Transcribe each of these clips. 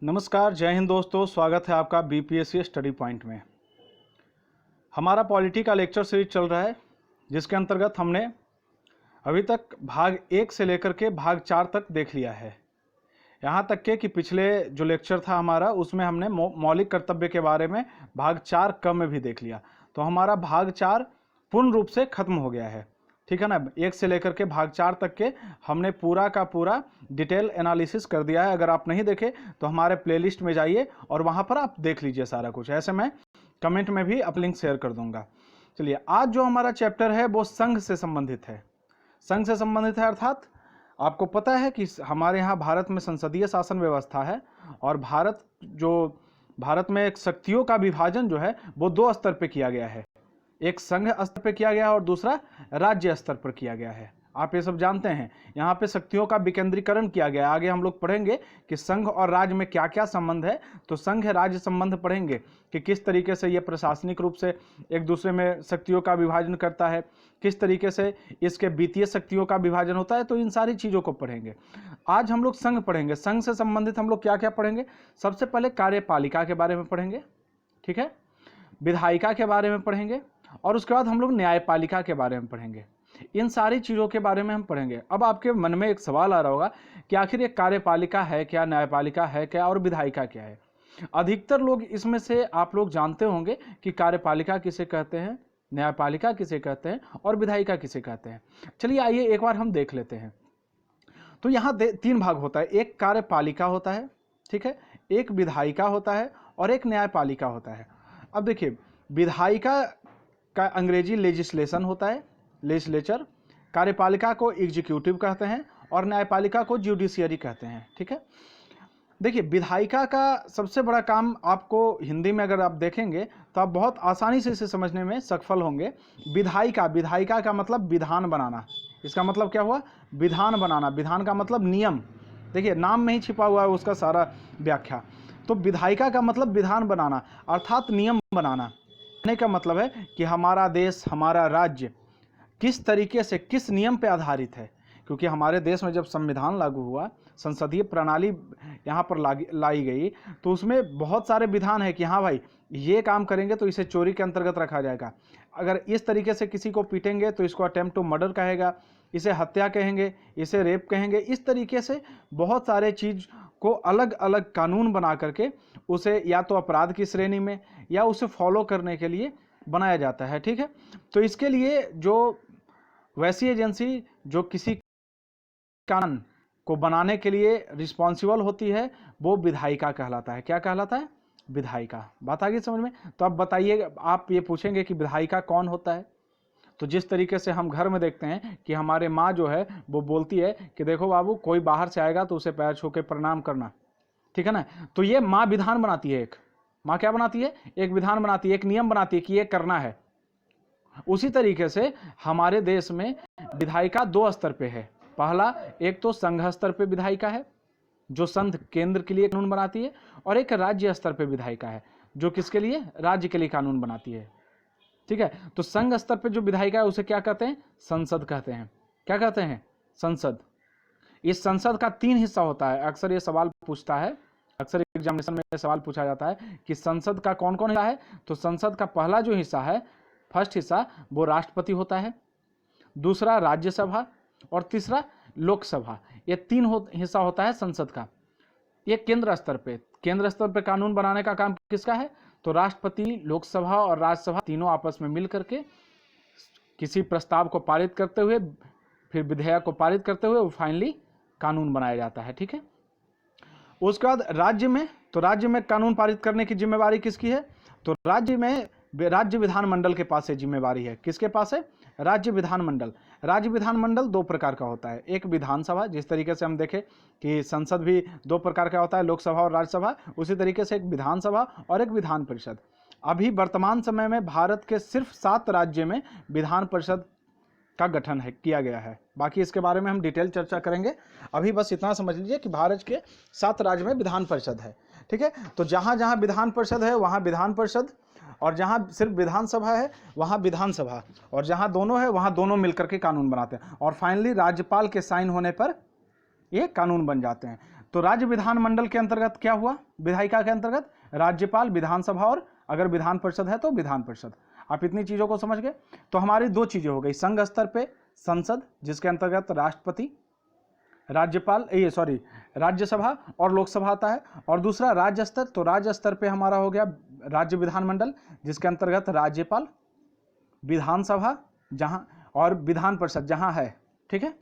नमस्कार, जय हिंद दोस्तों। स्वागत है आपका बीपीएससी स्टडी पॉइंट में। हमारा पॉलिटी का लेक्चर सीरीज चल रहा है, जिसके अंतर्गत हमने अभी तक भाग 1 से लेकर के भाग 4 तक देख लिया है। यहाँ तक के कि पिछले जो लेक्चर था हमारा, उसमें हमने मौलिक कर्तव्य के बारे में भाग 4 क में भी देख लिया। तो हमारा भाग 4 पूर्ण रूप से खत्म हो गया है, ठीक है ना। 1 से लेकर के भाग 4 तक के हमने पूरा का पूरा डिटेल एनालिसिस कर दिया है। अगर आप नहीं देखे तो हमारे प्लेलिस्ट में जाइए और वहाँ पर आप देख लीजिए सारा कुछ। ऐसे मैं कमेंट में भी आप लिंक शेयर कर दूंगा। चलिए, आज जो हमारा चैप्टर है वो संघ से संबंधित है। संघ से संबंधित है अर्थात आपको पता है कि हमारे यहाँ भारत में संसदीय शासन व्यवस्था है, और भारत में एक शक्तियों का विभाजन जो है वो 2 स्तर पे किया गया है। एक संघ स्तर पर किया गया है और दूसरा राज्य स्तर पर किया गया है। आप ये सब जानते हैं। यहाँ पे शक्तियों का विकेंद्रीकरण किया गया है। आगे हम लोग पढ़ेंगे कि संघ और राज्य में क्या क्या संबंध है। तो संघ राज्य संबंध पढ़ेंगे कि किस तरीके से ये प्रशासनिक रूप से एक दूसरे में शक्तियों का विभाजन करता है, किस तरीके से इसके वित्तीय शक्तियों का विभाजन होता है। तो इन सारी चीज़ों को पढ़ेंगे। आज हम लोग संघ पढ़ेंगे। संघ से संबंधित हम लोग क्या क्या पढ़ेंगे? सबसे पहले कार्यपालिका के बारे में पढ़ेंगे, ठीक है, विधायिका के बारे में पढ़ेंगे, और उसके बाद हम लोग न्यायपालिका के बारे में पढ़ेंगे। इन सारी चीज़ों के बारे में हम पढ़ेंगे। अब आपके मन में एक सवाल आ रहा होगा कि आखिर ये कार्यपालिका है क्या, न्यायपालिका है क्या, और विधायिका क्या है। अधिकतर लोग इसमें से आप लोग जानते होंगे कि कार्यपालिका किसे कहते हैं, न्यायपालिका किसे कहते हैं, और विधायिका किसे कहते हैं। चलिए आइए एक बार हम देख लेते हैं। तो यहाँ 3 भाग होता है। एक कार्यपालिका होता है, ठीक है, एक विधायिका होता है, और एक न्यायपालिका होता है। अब देखिए, विधायिका का अंग्रेजी लेजिस्लेशन होता है, लेजिस्लेचर। कार्यपालिका को एग्जीक्यूटिव कहते हैं, और न्यायपालिका को जुडिशियरी कहते हैं, ठीक है। देखिए, विधायिका का सबसे बड़ा काम आपको हिंदी में अगर आप देखेंगे तो आप बहुत आसानी से इसे समझने में सफल होंगे। विधायिका का मतलब विधान बनाना। इसका मतलब क्या हुआ? विधान बनाना। विधान का मतलब नियम। देखिए, नाम में ही छिपा हुआ है उसका सारा व्याख्या। तो विधायिका का मतलब विधान बनाना, अर्थात नियम बनाना। कहने का मतलब है कि हमारा देश, हमारा राज्य किस तरीके से, किस नियम पे आधारित है। क्योंकि हमारे देश में जब संविधान लागू हुआ, संसदीय प्रणाली यहाँ पर लाई गई, तो उसमें बहुत सारे विधान है कि हाँ भाई, ये काम करेंगे तो इसे चोरी के अंतर्गत रखा जाएगा, अगर इस तरीके से किसी को पीटेंगे तो इसको अटेम्प्ट टू मर्डर कहेगा, इसे हत्या कहेंगे, इसे रेप कहेंगे। इस तरीके से बहुत सारे चीज़ को अलग अलग कानून बना करके उसे या तो अपराध की श्रेणी में या उसे फॉलो करने के लिए बनाया जाता है, ठीक है। तो इसके लिए जो वैसी एजेंसी जो किसी कानून को बनाने के लिए रिस्पॉन्सिबल होती है, वो विधायिका कहलाता है। क्या कहलाता है? विधायिका। बात आ गई समझ में? तो अब बताइए, आप ये पूछेंगे कि विधायिका कौन होता है। तो जिस तरीके से हम घर में देखते हैं कि हमारे माँ जो है वो बोलती है कि देखो बाबू, कोई बाहर से आएगा तो उसे पैर छू के प्रणाम करना, ठीक है ना। तो ये माँ विधान बनाती है। एक माँ क्या बनाती है? एक विधान बनाती है, एक नियम बनाती है कि ये करना है। उसी तरीके से हमारे देश में विधायिका 2 स्तर पे है। पहला, एक तो संघ स्तर पे विधायिका है जो संघ केंद्र के लिए कानून बनाती है, और एक राज्य स्तर पे विधायिका है जो किसके लिए? राज्य के लिए कानून बनाती है, ठीक है। तो संघ स्तर पे जो विधायिका है उसे क्या कहते हैं? संसद कहते हैं। क्या कहते हैं? संसद। इस संसद का 3 हिस्सा होता है। अक्सर ये सवाल पूछता है, अक्सर एग्जामिनेशन में सवाल पूछा जाता है कि संसद का कौन कौन हिस्सा है। तो संसद का पहला जो हिस्सा है, फर्स्ट हिस्सा, वो राष्ट्रपति होता है, दूसरा राज्यसभा, और तीसरा लोकसभा। ये 3 हिस्सा होता है संसद का। ये केंद्र स्तर पे कानून बनाने का काम किसका है? तो राष्ट्रपति, लोकसभा और राज्यसभा तीनों आपस में मिल करके किसी प्रस्ताव को पारित करते हुए, फिर विधेयक को पारित करते हुए वो फाइनली कानून बनाया जाता है, ठीक है। उसके बाद राज्य में, तो राज्य में कानून पारित करने की जिम्मेवारी किसकी है? तो राज्य में राज्य विधानमंडल के पास है जिम्मेवारी है। किसके पास है? राज्य विधानमंडल। राज्य विधानमंडल 2 प्रकार का होता है। एक विधानसभा, जिस तरीके से हम देखें कि संसद भी 2 प्रकार का होता है, लोकसभा और राज्यसभा, उसी तरीके से एक विधानसभा और एक विधान परिषद। अभी वर्तमान समय में भारत के सिर्फ 7 राज्य में विधान परिषद का गठन किया गया है। बाकी इसके बारे में हम डिटेल चर्चा करेंगे। अभी बस इतना समझ लीजिए कि भारत के 7 राज्य में विधान परिषद है, ठीक है। तो जहाँ जहाँ विधान परिषद है वहाँ विधान परिषद, और जहाँ सिर्फ विधानसभा है वहाँ विधानसभा, और जहाँ दोनों है वहाँ दोनों मिलकर के कानून बनाते हैं, और फाइनली राज्यपाल के साइन होने पर ये कानून बन जाते हैं। तो राज्य विधानमंडल के अंतर्गत क्या हुआ, विधायिका के अंतर्गत राज्यपाल, विधानसभा और अगर विधान परिषद है तो विधान परिषद। आप इतनी चीजों को समझ गए। तो हमारी दो चीजें हो गई, संघ स्तर पे संसद जिसके अंतर्गत राष्ट्रपति, राज्यपाल, ये सॉरी राज्यसभा और लोकसभा आता है, और दूसरा राज्य स्तर, तो राज्य स्तर पे हमारा हो गया राज्य विधानमंडल जिसके अंतर्गत राज्यपाल, विधानसभा जहां और विधान परिषद जहां है। ठीक है,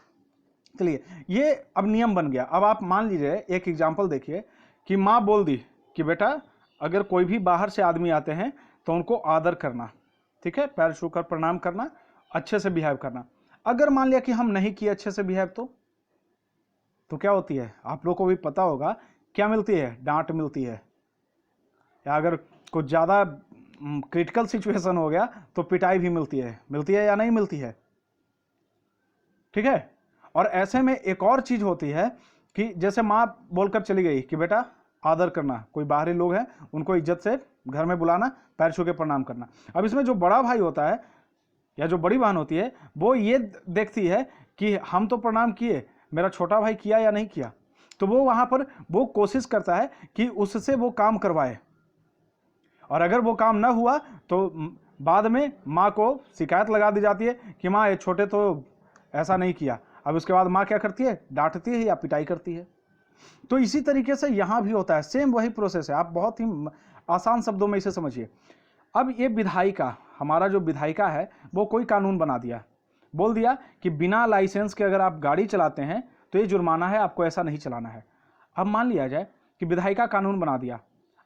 चलिए ये अब नियम बन गया। अब आप मान लीजिए एक एग्जांपल देखिए कि माँ बोल दी कि बेटा अगर कोई भी बाहर से आदमी आते हैं तो उनको आदर करना, ठीक है, पैर छूकर प्रणाम करना, अच्छे से बिहेव करना। अगर मान लिया कि हम नहीं किए अच्छे से बिहेव तो क्या होती है, आप लोग को भी पता होगा क्या मिलती है, डांट मिलती है, या अगर कुछ ज़्यादा क्रिटिकल सिचुएशन हो गया तो पिटाई भी मिलती है या नहीं मिलती है। ठीक है, और ऐसे में एक और चीज होती है कि जैसे माँ बोलकर चली गई कि बेटा आदर करना, कोई बाहरी लोग हैं उनको इज्जत से घर में बुलाना, पैर छू के प्रणाम करना। अब इसमें जो बड़ा भाई होता है या जो बड़ी बहन होती है वो ये देखती है कि हम तो प्रणाम किए, मेरा छोटा भाई किया या नहीं किया, तो वो वहां पर वो कोशिश करता है कि उससे वो काम करवाए, और अगर वो काम ना हुआ तो बाद में माँ को शिकायत लगा दी जाती है कि माँ ये छोटे तो ऐसा नहीं किया। अब उसके बाद माँ क्या करती है, डांटती है या पिटाई करती है। तो इसी तरीके से यहाँ भी होता है, सेम वही प्रोसेस है। आप बहुत ही आसान शब्दों में इसे समझिए। अब ये विधायिका, हमारा जो विधायिका है वो कोई कानून बना दिया, बोल दिया कि बिना लाइसेंस के अगर आप गाड़ी चलाते हैं तो ये जुर्माना है, आपको ऐसा नहीं चलाना है। अब मान लिया जाए कि विधायिका कानून बना दिया,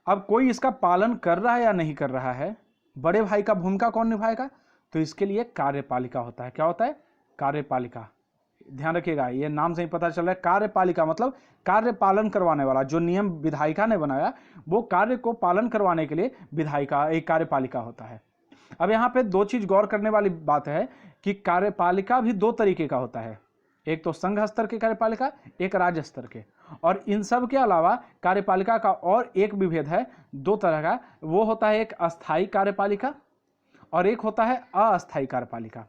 अब कोई इसका पालन कर रहा है या नहीं कर रहा है, बड़े भाई का भूमिका कौन निभाएगा, तो इसके लिए कार्यपालिका होता है। क्या होता है, कार्यपालिका। ध्यान रखिएगा, ये नाम से ही पता चल रहा है, कार्यपालिका मतलब कार्य पालन करवाने वाला। जो नियम विधायिका ने बनाया वो कार्य को पालन करवाने के लिए विधायिका एक कार्यपालिका होता है। अब यहाँ पे दो चीज गौर करने वाली बात है कि कार्यपालिका भी दो तरीके का होता है, एक तो संघ स्तर के कार्यपालिका, एक राज्य स्तर के। और इन सब के अलावा कार्यपालिका का और एक विभेद है, दो तरह का, वो होता है एक अस्थायी कार्यपालिका और एक होता है अस्थायी कार्यपालिका।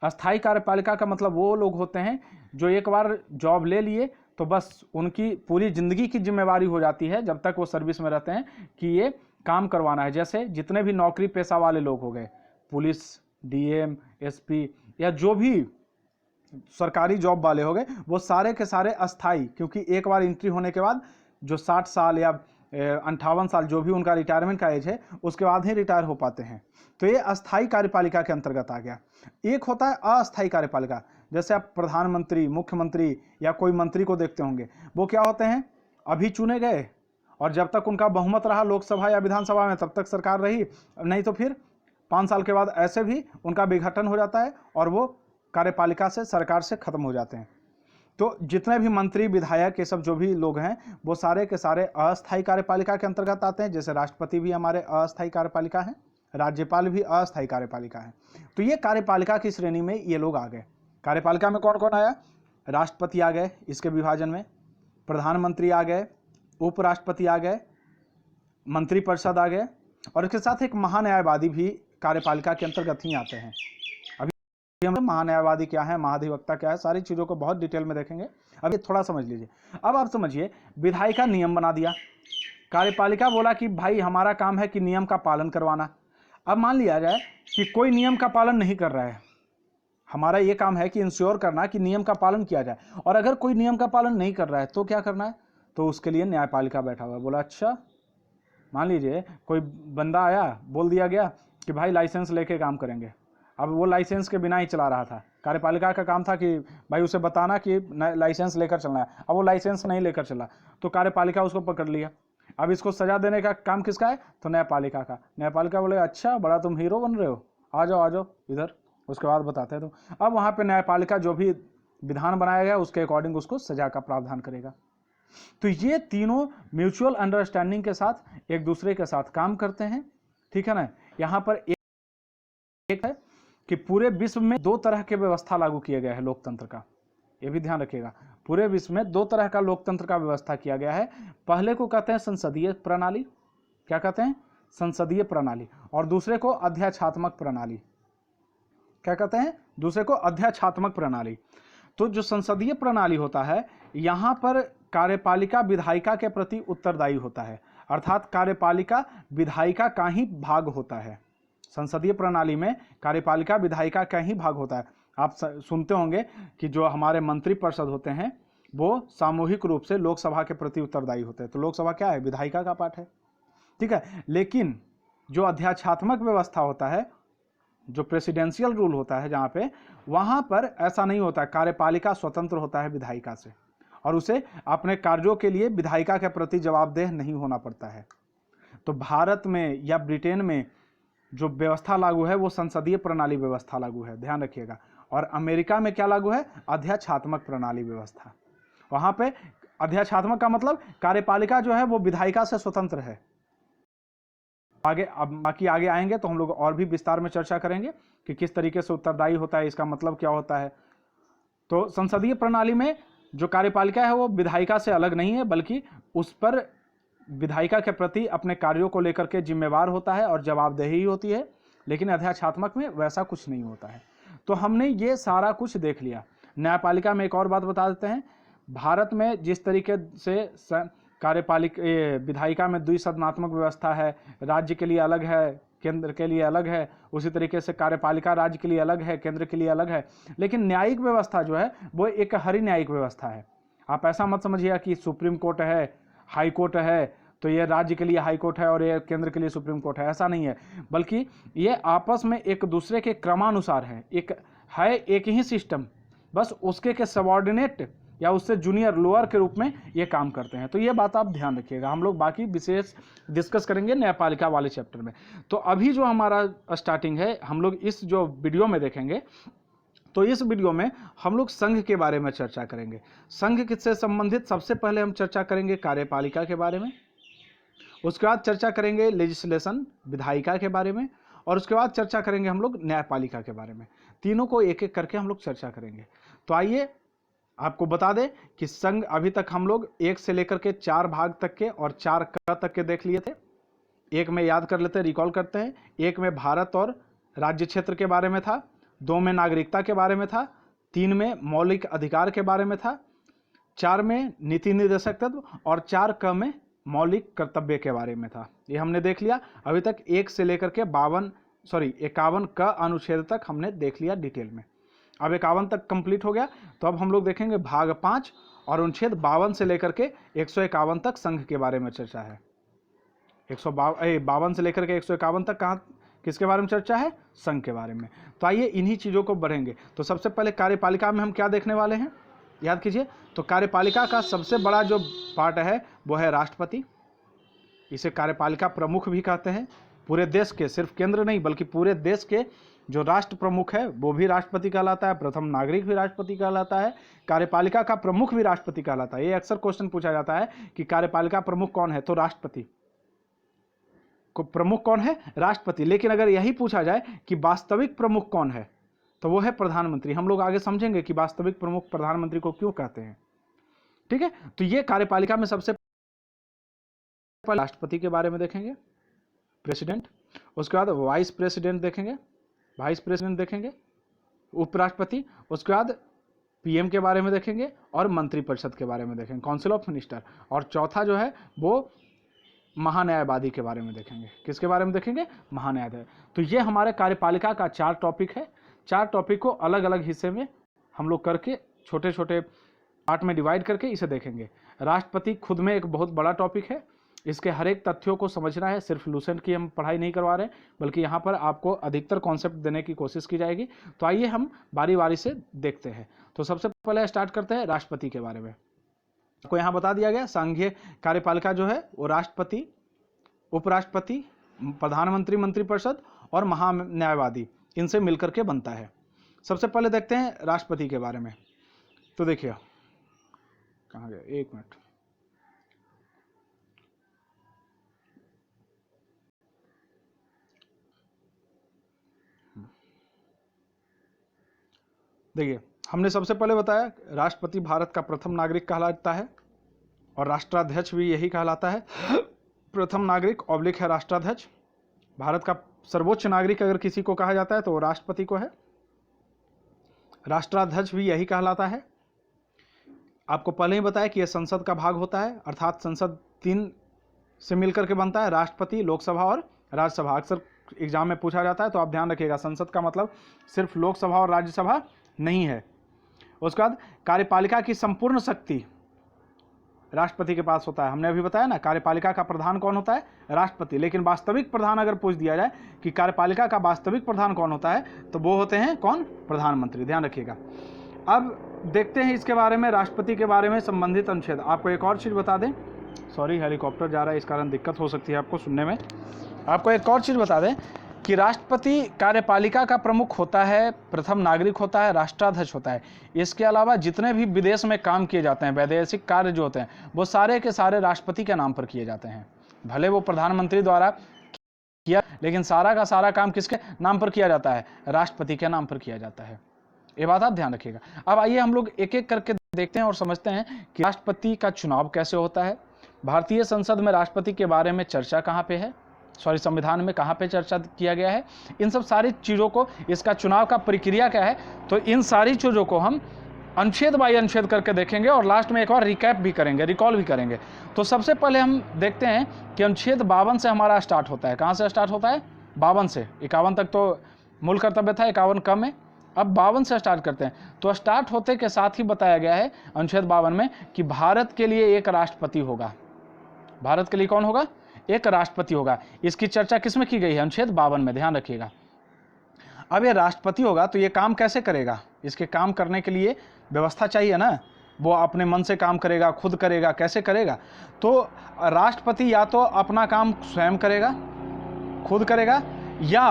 अस्थायी कार्यपालिका का मतलब वो लोग होते हैं जो एक बार जॉब ले लिए तो बस उनकी पूरी जिंदगी की जिम्मेवारी हो जाती है जब तक वो सर्विस में रहते हैं कि ये काम करवाना है। जैसे जितने भी नौकरी पेशा वाले लोग हो गए, पुलिस, डीएम, एसपी या जो भी सरकारी जॉब वाले हो गए, वो सारे के सारे अस्थाई, क्योंकि एक बार एंट्री होने के बाद जो 60 साल या 58 साल जो भी उनका रिटायरमेंट का एज है उसके बाद ही रिटायर हो पाते हैं। तो ये अस्थाई कार्यपालिका के अंतर्गत आ गया। एक होता है अस्थाई कार्यपालिका, जैसे आप प्रधानमंत्री, मुख्यमंत्री या कोई मंत्री को देखते होंगे, वो क्या होते हैं, अभी चुने गए और जब तक उनका बहुमत रहा लोकसभा या विधानसभा में तब तक सरकार रही, नहीं तो फिर 5 साल के बाद ऐसे भी उनका विघटन हो जाता है और वो कार्यपालिका से, सरकार से खत्म हो जाते हैं। तो जितने भी मंत्री, विधायक, ये सब जो भी लोग हैं वो सारे के सारे अस्थायी कार्यपालिका के अंतर्गत आते हैं। जैसे राष्ट्रपति भी हमारे अस्थायी कार्यपालिका हैं, राज्यपाल भी अस्थायी कार्यपालिका है। तो ये कार्यपालिका की श्रेणी में ये लोग आ गए। कार्यपालिका में कौन कौन आया, राष्ट्रपति आ गए इसके विभाजन में, प्रधानमंत्री आ गए, उपराष्ट्रपति आ गए, मंत्रिपरिषद आ गए, और इसके साथ एक महान्यायवादी भी कार्यपालिका के अंतर्गत ही आते हैं। अभी हम महान्यायवादी क्या है, महाधिवक्ता क्या है, सारी चीज़ों को बहुत डिटेल में देखेंगे। अभी थोड़ा समझ लीजिए। अब आप समझिए, विधायिका नियम बना दिया, कार्यपालिका बोला कि भाई हमारा काम है कि नियम का पालन करवाना। अब मान लिया जाए कि कोई नियम का पालन नहीं कर रहा है, हमारा ये काम है कि इंश्योर करना कि नियम का पालन किया जाए, और अगर कोई नियम का पालन नहीं कर रहा है तो क्या करना है, तो उसके लिए न्यायपालिका बैठा हुआ है। बोला अच्छा, मान लीजिए कोई बंदा आया, बोल दिया गया कि भाई लाइसेंस लेके काम करेंगे। अब वो लाइसेंस के बिना ही चला रहा था, कार्यपालिका का काम था कि भाई उसे बताना कि लाइसेंस लेकर चलना है। अब वो लाइसेंस नहीं लेकर चला तो कार्यपालिका उसको पकड़ लिया। अब इसको सजा देने का काम किसका है, तो न्यायपालिका का। न्यायपालिका बोले अच्छा बड़ा तुम हीरो बन रहे हो, आ जाओ इधर, उसके बाद बताते हैं तुम। अब वहाँ पे न्यायपालिका जो भी विधान बनाया गया उसके अकॉर्डिंग उसको सजा का प्रावधान करेगा। तो ये तीनों म्यूचुअल अंडरस्टैंडिंग के साथ एक दूसरे के साथ काम करते हैं, ठीक है ना। यहाँ पर एक है कि पूरे विश्व में दो तरह के व्यवस्था लागू किया गया है लोकतंत्र का, ये भी ध्यान रखिएगा। पूरे विश्व में दो तरह का लोकतंत्र का व्यवस्था किया गया है। पहले को कहते हैं संसदीय प्रणाली, क्या कहते हैं, संसदीय प्रणाली, और दूसरे को अध्याक्षात्मक प्रणाली। क्या कहते हैं, दूसरे को अध्याक्षात्मक प्रणाली। तो जो संसदीय प्रणाली होता है, यहाँ पर कार्यपालिका विधायिका के प्रति उत्तरदायी होता है, अर्थात कार्यपालिका विधायिका का ही भाग होता है। संसदीय प्रणाली में कार्यपालिका विधायिका का ही भाग होता है। आप सुनते होंगे कि जो हमारे मंत्रिपरिषद होते हैं वो सामूहिक रूप से लोकसभा के प्रति उत्तरदायी होते हैं। तो लोकसभा क्या है? विधायिका का पार्ट है, ठीक है। लेकिन जो अध्याक्षात्मक व्यवस्था होता है, जो प्रेसिडेंशियल रूल होता है, जहाँ पे वहाँ पर ऐसा नहीं होता है। कार्यपालिका स्वतंत्र होता है विधायिका से और उसे अपने कार्यों के लिए विधायिका के प्रति जवाबदेह नहीं होना पड़ता है। तो भारत में या ब्रिटेन में जो व्यवस्था लागू है वो संसदीय प्रणाली व्यवस्था लागू है, ध्यान रखिएगा। और अमेरिका में क्या लागू है? अध्याक्षात्मक प्रणाली व्यवस्था। वहाँ पे अध्याक्षात्मक का मतलब कार्यपालिका जो है वो विधायिका से स्वतंत्र है। आगे अब बाकी आगे आएंगे तो हम लोग और भी विस्तार में चर्चा करेंगे कि किस तरीके से उत्तरदायी होता है, इसका मतलब क्या होता है। तो संसदीय प्रणाली में जो कार्यपालिका है वो विधायिका से अलग नहीं है, बल्कि उस पर विधायिका के प्रति अपने कार्यों को लेकर के जिम्मेवार होता है और जवाबदेही होती है। लेकिन अध्याक्षात्मक में वैसा कुछ नहीं होता है। तो हमने ये सारा कुछ देख लिया। न्यायपालिका में एक और बात बता देते हैं। भारत में जिस तरीके से कार्यपालिका विधायिका में द्विसदनात्मक व्यवस्था है, राज्य के लिए अलग है, केंद्र के लिए अलग है, उसी तरीके से कार्यपालिका राज्य के लिए अलग है, केंद्र के लिए अलग है। लेकिन न्यायिक व्यवस्था जो है वो एक हरि न्यायिक व्यवस्था है। आप ऐसा मत समझिए कि सुप्रीम कोर्ट है, हाई कोर्ट है, तो ये राज्य के लिए हाई कोर्ट है और ये केंद्र के लिए सुप्रीम कोर्ट है, ऐसा नहीं है। बल्कि ये आपस में एक दूसरे के क्रमानुसार है, एक ही सिस्टम, बस उसके के सबऑर्डिनेट या उससे जूनियर लोअर के रूप में ये काम करते हैं। तो ये बात आप ध्यान रखिएगा। हम लोग बाकी विशेष डिस्कस करेंगे न्यायपालिका वाले चैप्टर में। तो अभी जो हमारा स्टार्टिंग है, हम लोग इस जो वीडियो में देखेंगे, तो इस वीडियो में हम लोग संघ के बारे में चर्चा करेंगे। संघ किससे संबंधित? सबसे पहले हम चर्चा करेंगे कार्यपालिका के बारे में, उसके बाद चर्चा करेंगे लेजिस्लेशन विधायिका के बारे में, और उसके बाद चर्चा करेंगे हम लोग न्यायपालिका के बारे में। तीनों को एक एक करके हम लोग चर्चा करेंगे। तो आइए आपको बता दें कि संघ अभी तक हम लोग 1 से लेकर के 4 भाग तक के और 4 क तक के देख लिए थे। 1 में याद कर लेते हैं, रिकॉल करते हैं। 1 में भारत और राज्य क्षेत्र के बारे में था, 2 में नागरिकता के बारे में था, 3 में मौलिक अधिकार के बारे में था, 4 में नीति निर्देशक तत्व और 4 क में मौलिक कर्तव्य के बारे में था। ये हमने देख लिया। अभी तक 1 से लेकर के 51 क अनुच्छेद तक हमने देख लिया डिटेल में। अब 51 तक कंप्लीट हो गया। तो अब हम लोग देखेंगे भाग 5 और अनुच्छेद 52 से लेकर के 151 तक संघ के बारे में चर्चा है। 52 से लेकर के 151 तक कहाँ किसके बारे में चर्चा है? संघ के बारे में। तो आइए इन्हीं चीज़ों को बढ़ेंगे। तो सबसे पहले कार्यपालिका में हम क्या देखने वाले हैं, याद कीजिए। तो कार्यपालिका का सबसे बड़ा जो पार्ट है वो है राष्ट्रपति। इसे कार्यपालिका प्रमुख भी कहते हैं। पूरे देश के, सिर्फ केंद्र नहीं बल्कि पूरे देश के जो राष्ट्र प्रमुख है वो भी राष्ट्रपति कहलाता है। प्रथम नागरिक भी राष्ट्रपति कहलाता है। कार्यपालिका का प्रमुख भी राष्ट्रपति कहलाता है। ये अक्सर क्वेश्चन पूछा जाता है कि कार्यपालिका प्रमुख कौन है, तो राष्ट्रपति को प्रमुख कौन है? राष्ट्रपति। लेकिन अगर यही पूछा जाए कि वास्तविक प्रमुख कौन है, तो वो है प्रधानमंत्री। हम लोग आगे समझेंगे कि वास्तविक प्रमुख प्रधानमंत्री को क्यों कहते हैं, ठीक है। तो ये कार्यपालिका में सबसे पहले राष्ट्रपति के बारे में देखेंगे, प्रेसिडेंट। उसके बाद वाइस प्रेसिडेंट देखेंगे, वाइस प्रेसिडेंट देखेंगे, उपराष्ट्रपति। उसके बाद पीएम के बारे में देखेंगे और मंत्रिपरिषद के बारे में देखेंगे, काउंसिल ऑफ मिनिस्टर। और चौथा जो है वो महान्यायवादी के बारे में देखेंगे। किसके बारे में देखेंगे? महान्यायवादी। तो ये हमारे कार्यपालिका का 4 टॉपिक है। 4 टॉपिक को अलग अलग हिस्से में हम लोग करके छोटे छोटे पार्ट में डिवाइड करके इसे देखेंगे। राष्ट्रपति खुद में एक बहुत बड़ा टॉपिक है। इसके हर एक तथ्यों को समझना है। सिर्फ लूसेंट की हम पढ़ाई नहीं करवा रहे, बल्कि यहाँ पर आपको अधिकतर कॉन्सेप्ट देने की कोशिश की जाएगी। तो आइए हम बारी बारी से देखते हैं। तो सबसे पहले स्टार्ट करते हैं राष्ट्रपति के बारे में। आपको यहाँ बता दिया गया संघीय कार्यपालिका जो है वो राष्ट्रपति, उपराष्ट्रपति, प्रधानमंत्री, मंत्रिपरिषद और महान्यायवादी, इनसे मिलकर के बनता है। सबसे पहले देखते हैं राष्ट्रपति के बारे में। तो देखिए कहाँ गया, 1 मिनट। देखिए हमने सबसे पहले बताया राष्ट्रपति भारत का प्रथम नागरिक कहलाता है और राष्ट्राध्यक्ष भी यही कहलाता है। प्रथम नागरिक ऑब्लिक है राष्ट्राध्यक्ष। भारत का सर्वोच्च नागरिक अगर किसी को कहा जाता है तो वो राष्ट्रपति को है। राष्ट्राध्यक्ष भी यही कहलाता है। आपको पहले ही बताया कि यह संसद का भाग होता है, अर्थात संसद 3 से मिलकर के बनता है, राष्ट्रपति, लोकसभा और राज्यसभा। अक्सर एग्जाम में पूछा जाता है, तो आप ध्यान रखिएगा संसद का मतलब सिर्फ लोकसभा और राज्यसभा नहीं है। उसके बाद कार्यपालिका की संपूर्ण शक्ति राष्ट्रपति के पास होता है। हमने अभी बताया ना, कार्यपालिका का प्रधान कौन होता है? राष्ट्रपति। लेकिन वास्तविक प्रधान अगर पूछ दिया जाए कि कार्यपालिका का वास्तविक प्रधान कौन होता है, तो वो होते हैं कौन? प्रधानमंत्री। ध्यान रखिएगा। अब देखते हैं इसके बारे में, राष्ट्रपति के बारे में संबंधित अनुच्छेद। आपको एक और चीज़ बता दें, सॉरी हेलीकॉप्टर जा रहा है, इस कारण दिक्कत हो सकती है आपको सुनने में। आपको एक और चीज़ बता दें कि राष्ट्रपति कार्यपालिका का प्रमुख होता है, प्रथम नागरिक होता है, राष्ट्राध्यक्ष होता है। इसके अलावा जितने भी विदेश में काम किए जाते हैं, वैदेशिक कार्य जो होते हैं, वो सारे के सारे राष्ट्रपति के नाम पर किए जाते हैं। भले वो प्रधानमंत्री द्वारा किया, लेकिन सारा का सारा काम किसके नाम पर किया जाता है? राष्ट्रपति के नाम पर किया जाता है। ये बात आप ध्यान रखिएगा। अब आइए हम लोग एक एक करके देखते हैं और समझते हैं कि राष्ट्रपति का चुनाव कैसे होता है। भारतीय संसद में राष्ट्रपति के बारे में चर्चा कहाँ पे है, संविधान में कहाँ पे चर्चा किया गया है, इन सब सारी चीज़ों को, इसका चुनाव का प्रक्रिया क्या है, तो इन सारी चीज़ों को हम अनुच्छेद बाई अनुच्छेद करके देखेंगे और लास्ट में एक बार रिकैप भी करेंगे, रिकॉल भी करेंगे। तो सबसे पहले हम देखते हैं कि अनुच्छेद 52 से हमारा स्टार्ट होता है। कहाँ से स्टार्ट होता है? 52 से। 51 तक तो मूल कर्तव्य था, 51 कम है, अब 52 से स्टार्ट करते हैं। तो स्टार्ट होते के साथ ही बताया गया है अनुच्छेद 52 में कि भारत के लिए एक राष्ट्रपति होगा। भारत के लिए कौन होगा? एक राष्ट्रपति होगा। इसकी चर्चा किसमें की गई है? अनुच्छेद 52 में। ध्यान रखिएगा। अब ये राष्ट्रपति होगा तो ये काम कैसे करेगा? इसके काम करने के लिए व्यवस्था चाहिए ना, वो अपने मन से काम करेगा, खुद करेगा, कैसे करेगा? तो राष्ट्रपति या तो अपना काम स्वयं करेगा, खुद करेगा, या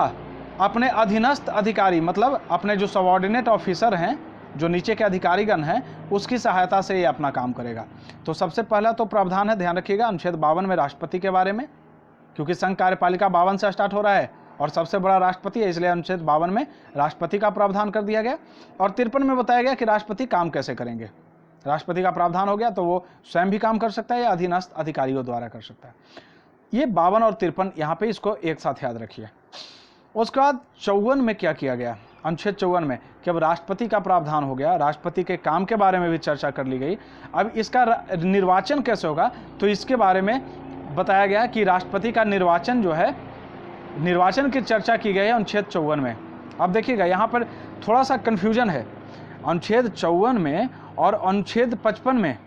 अपने अधीनस्थ अधिकारी, मतलब अपने जो सबऑर्डिनेट ऑफिसर हैं, जो नीचे के अधिकारीगण हैं, उसकी सहायता से ये अपना काम करेगा। तो सबसे पहला तो प्रावधान है, ध्यान रखिएगा, अनुच्छेद 52 में राष्ट्रपति के बारे में, क्योंकि संघ कार्यपालिका 52 से स्टार्ट हो रहा है और सबसे बड़ा राष्ट्रपति है, इसलिए अनुच्छेद 52 में राष्ट्रपति का प्रावधान कर दिया गया। और 53 में बताया गया कि राष्ट्रपति काम कैसे करेंगे। राष्ट्रपति का प्रावधान हो गया तो वो स्वयं भी काम कर सकता है या अधीनस्थ अधिकारियों द्वारा कर सकता है। ये 52 और 53 यहाँ पे इसको एक साथ याद रखिए। उसके बाद 54 में क्या किया गया? अनुच्छेद 54 में कि अब राष्ट्रपति का प्रावधान हो गया, राष्ट्रपति के काम के बारे में भी चर्चा कर ली गई। अब इसका निर्वाचन कैसे होगा, तो इसके बारे में बताया गया कि राष्ट्रपति का निर्वाचन जो है, निर्वाचन की चर्चा की गई है अनुच्छेद 54 में। अब देखिएगा यहाँ पर थोड़ा सा कन्फ्यूजन है। अनुच्छेद 54 में और अनुच्छेद 55 में,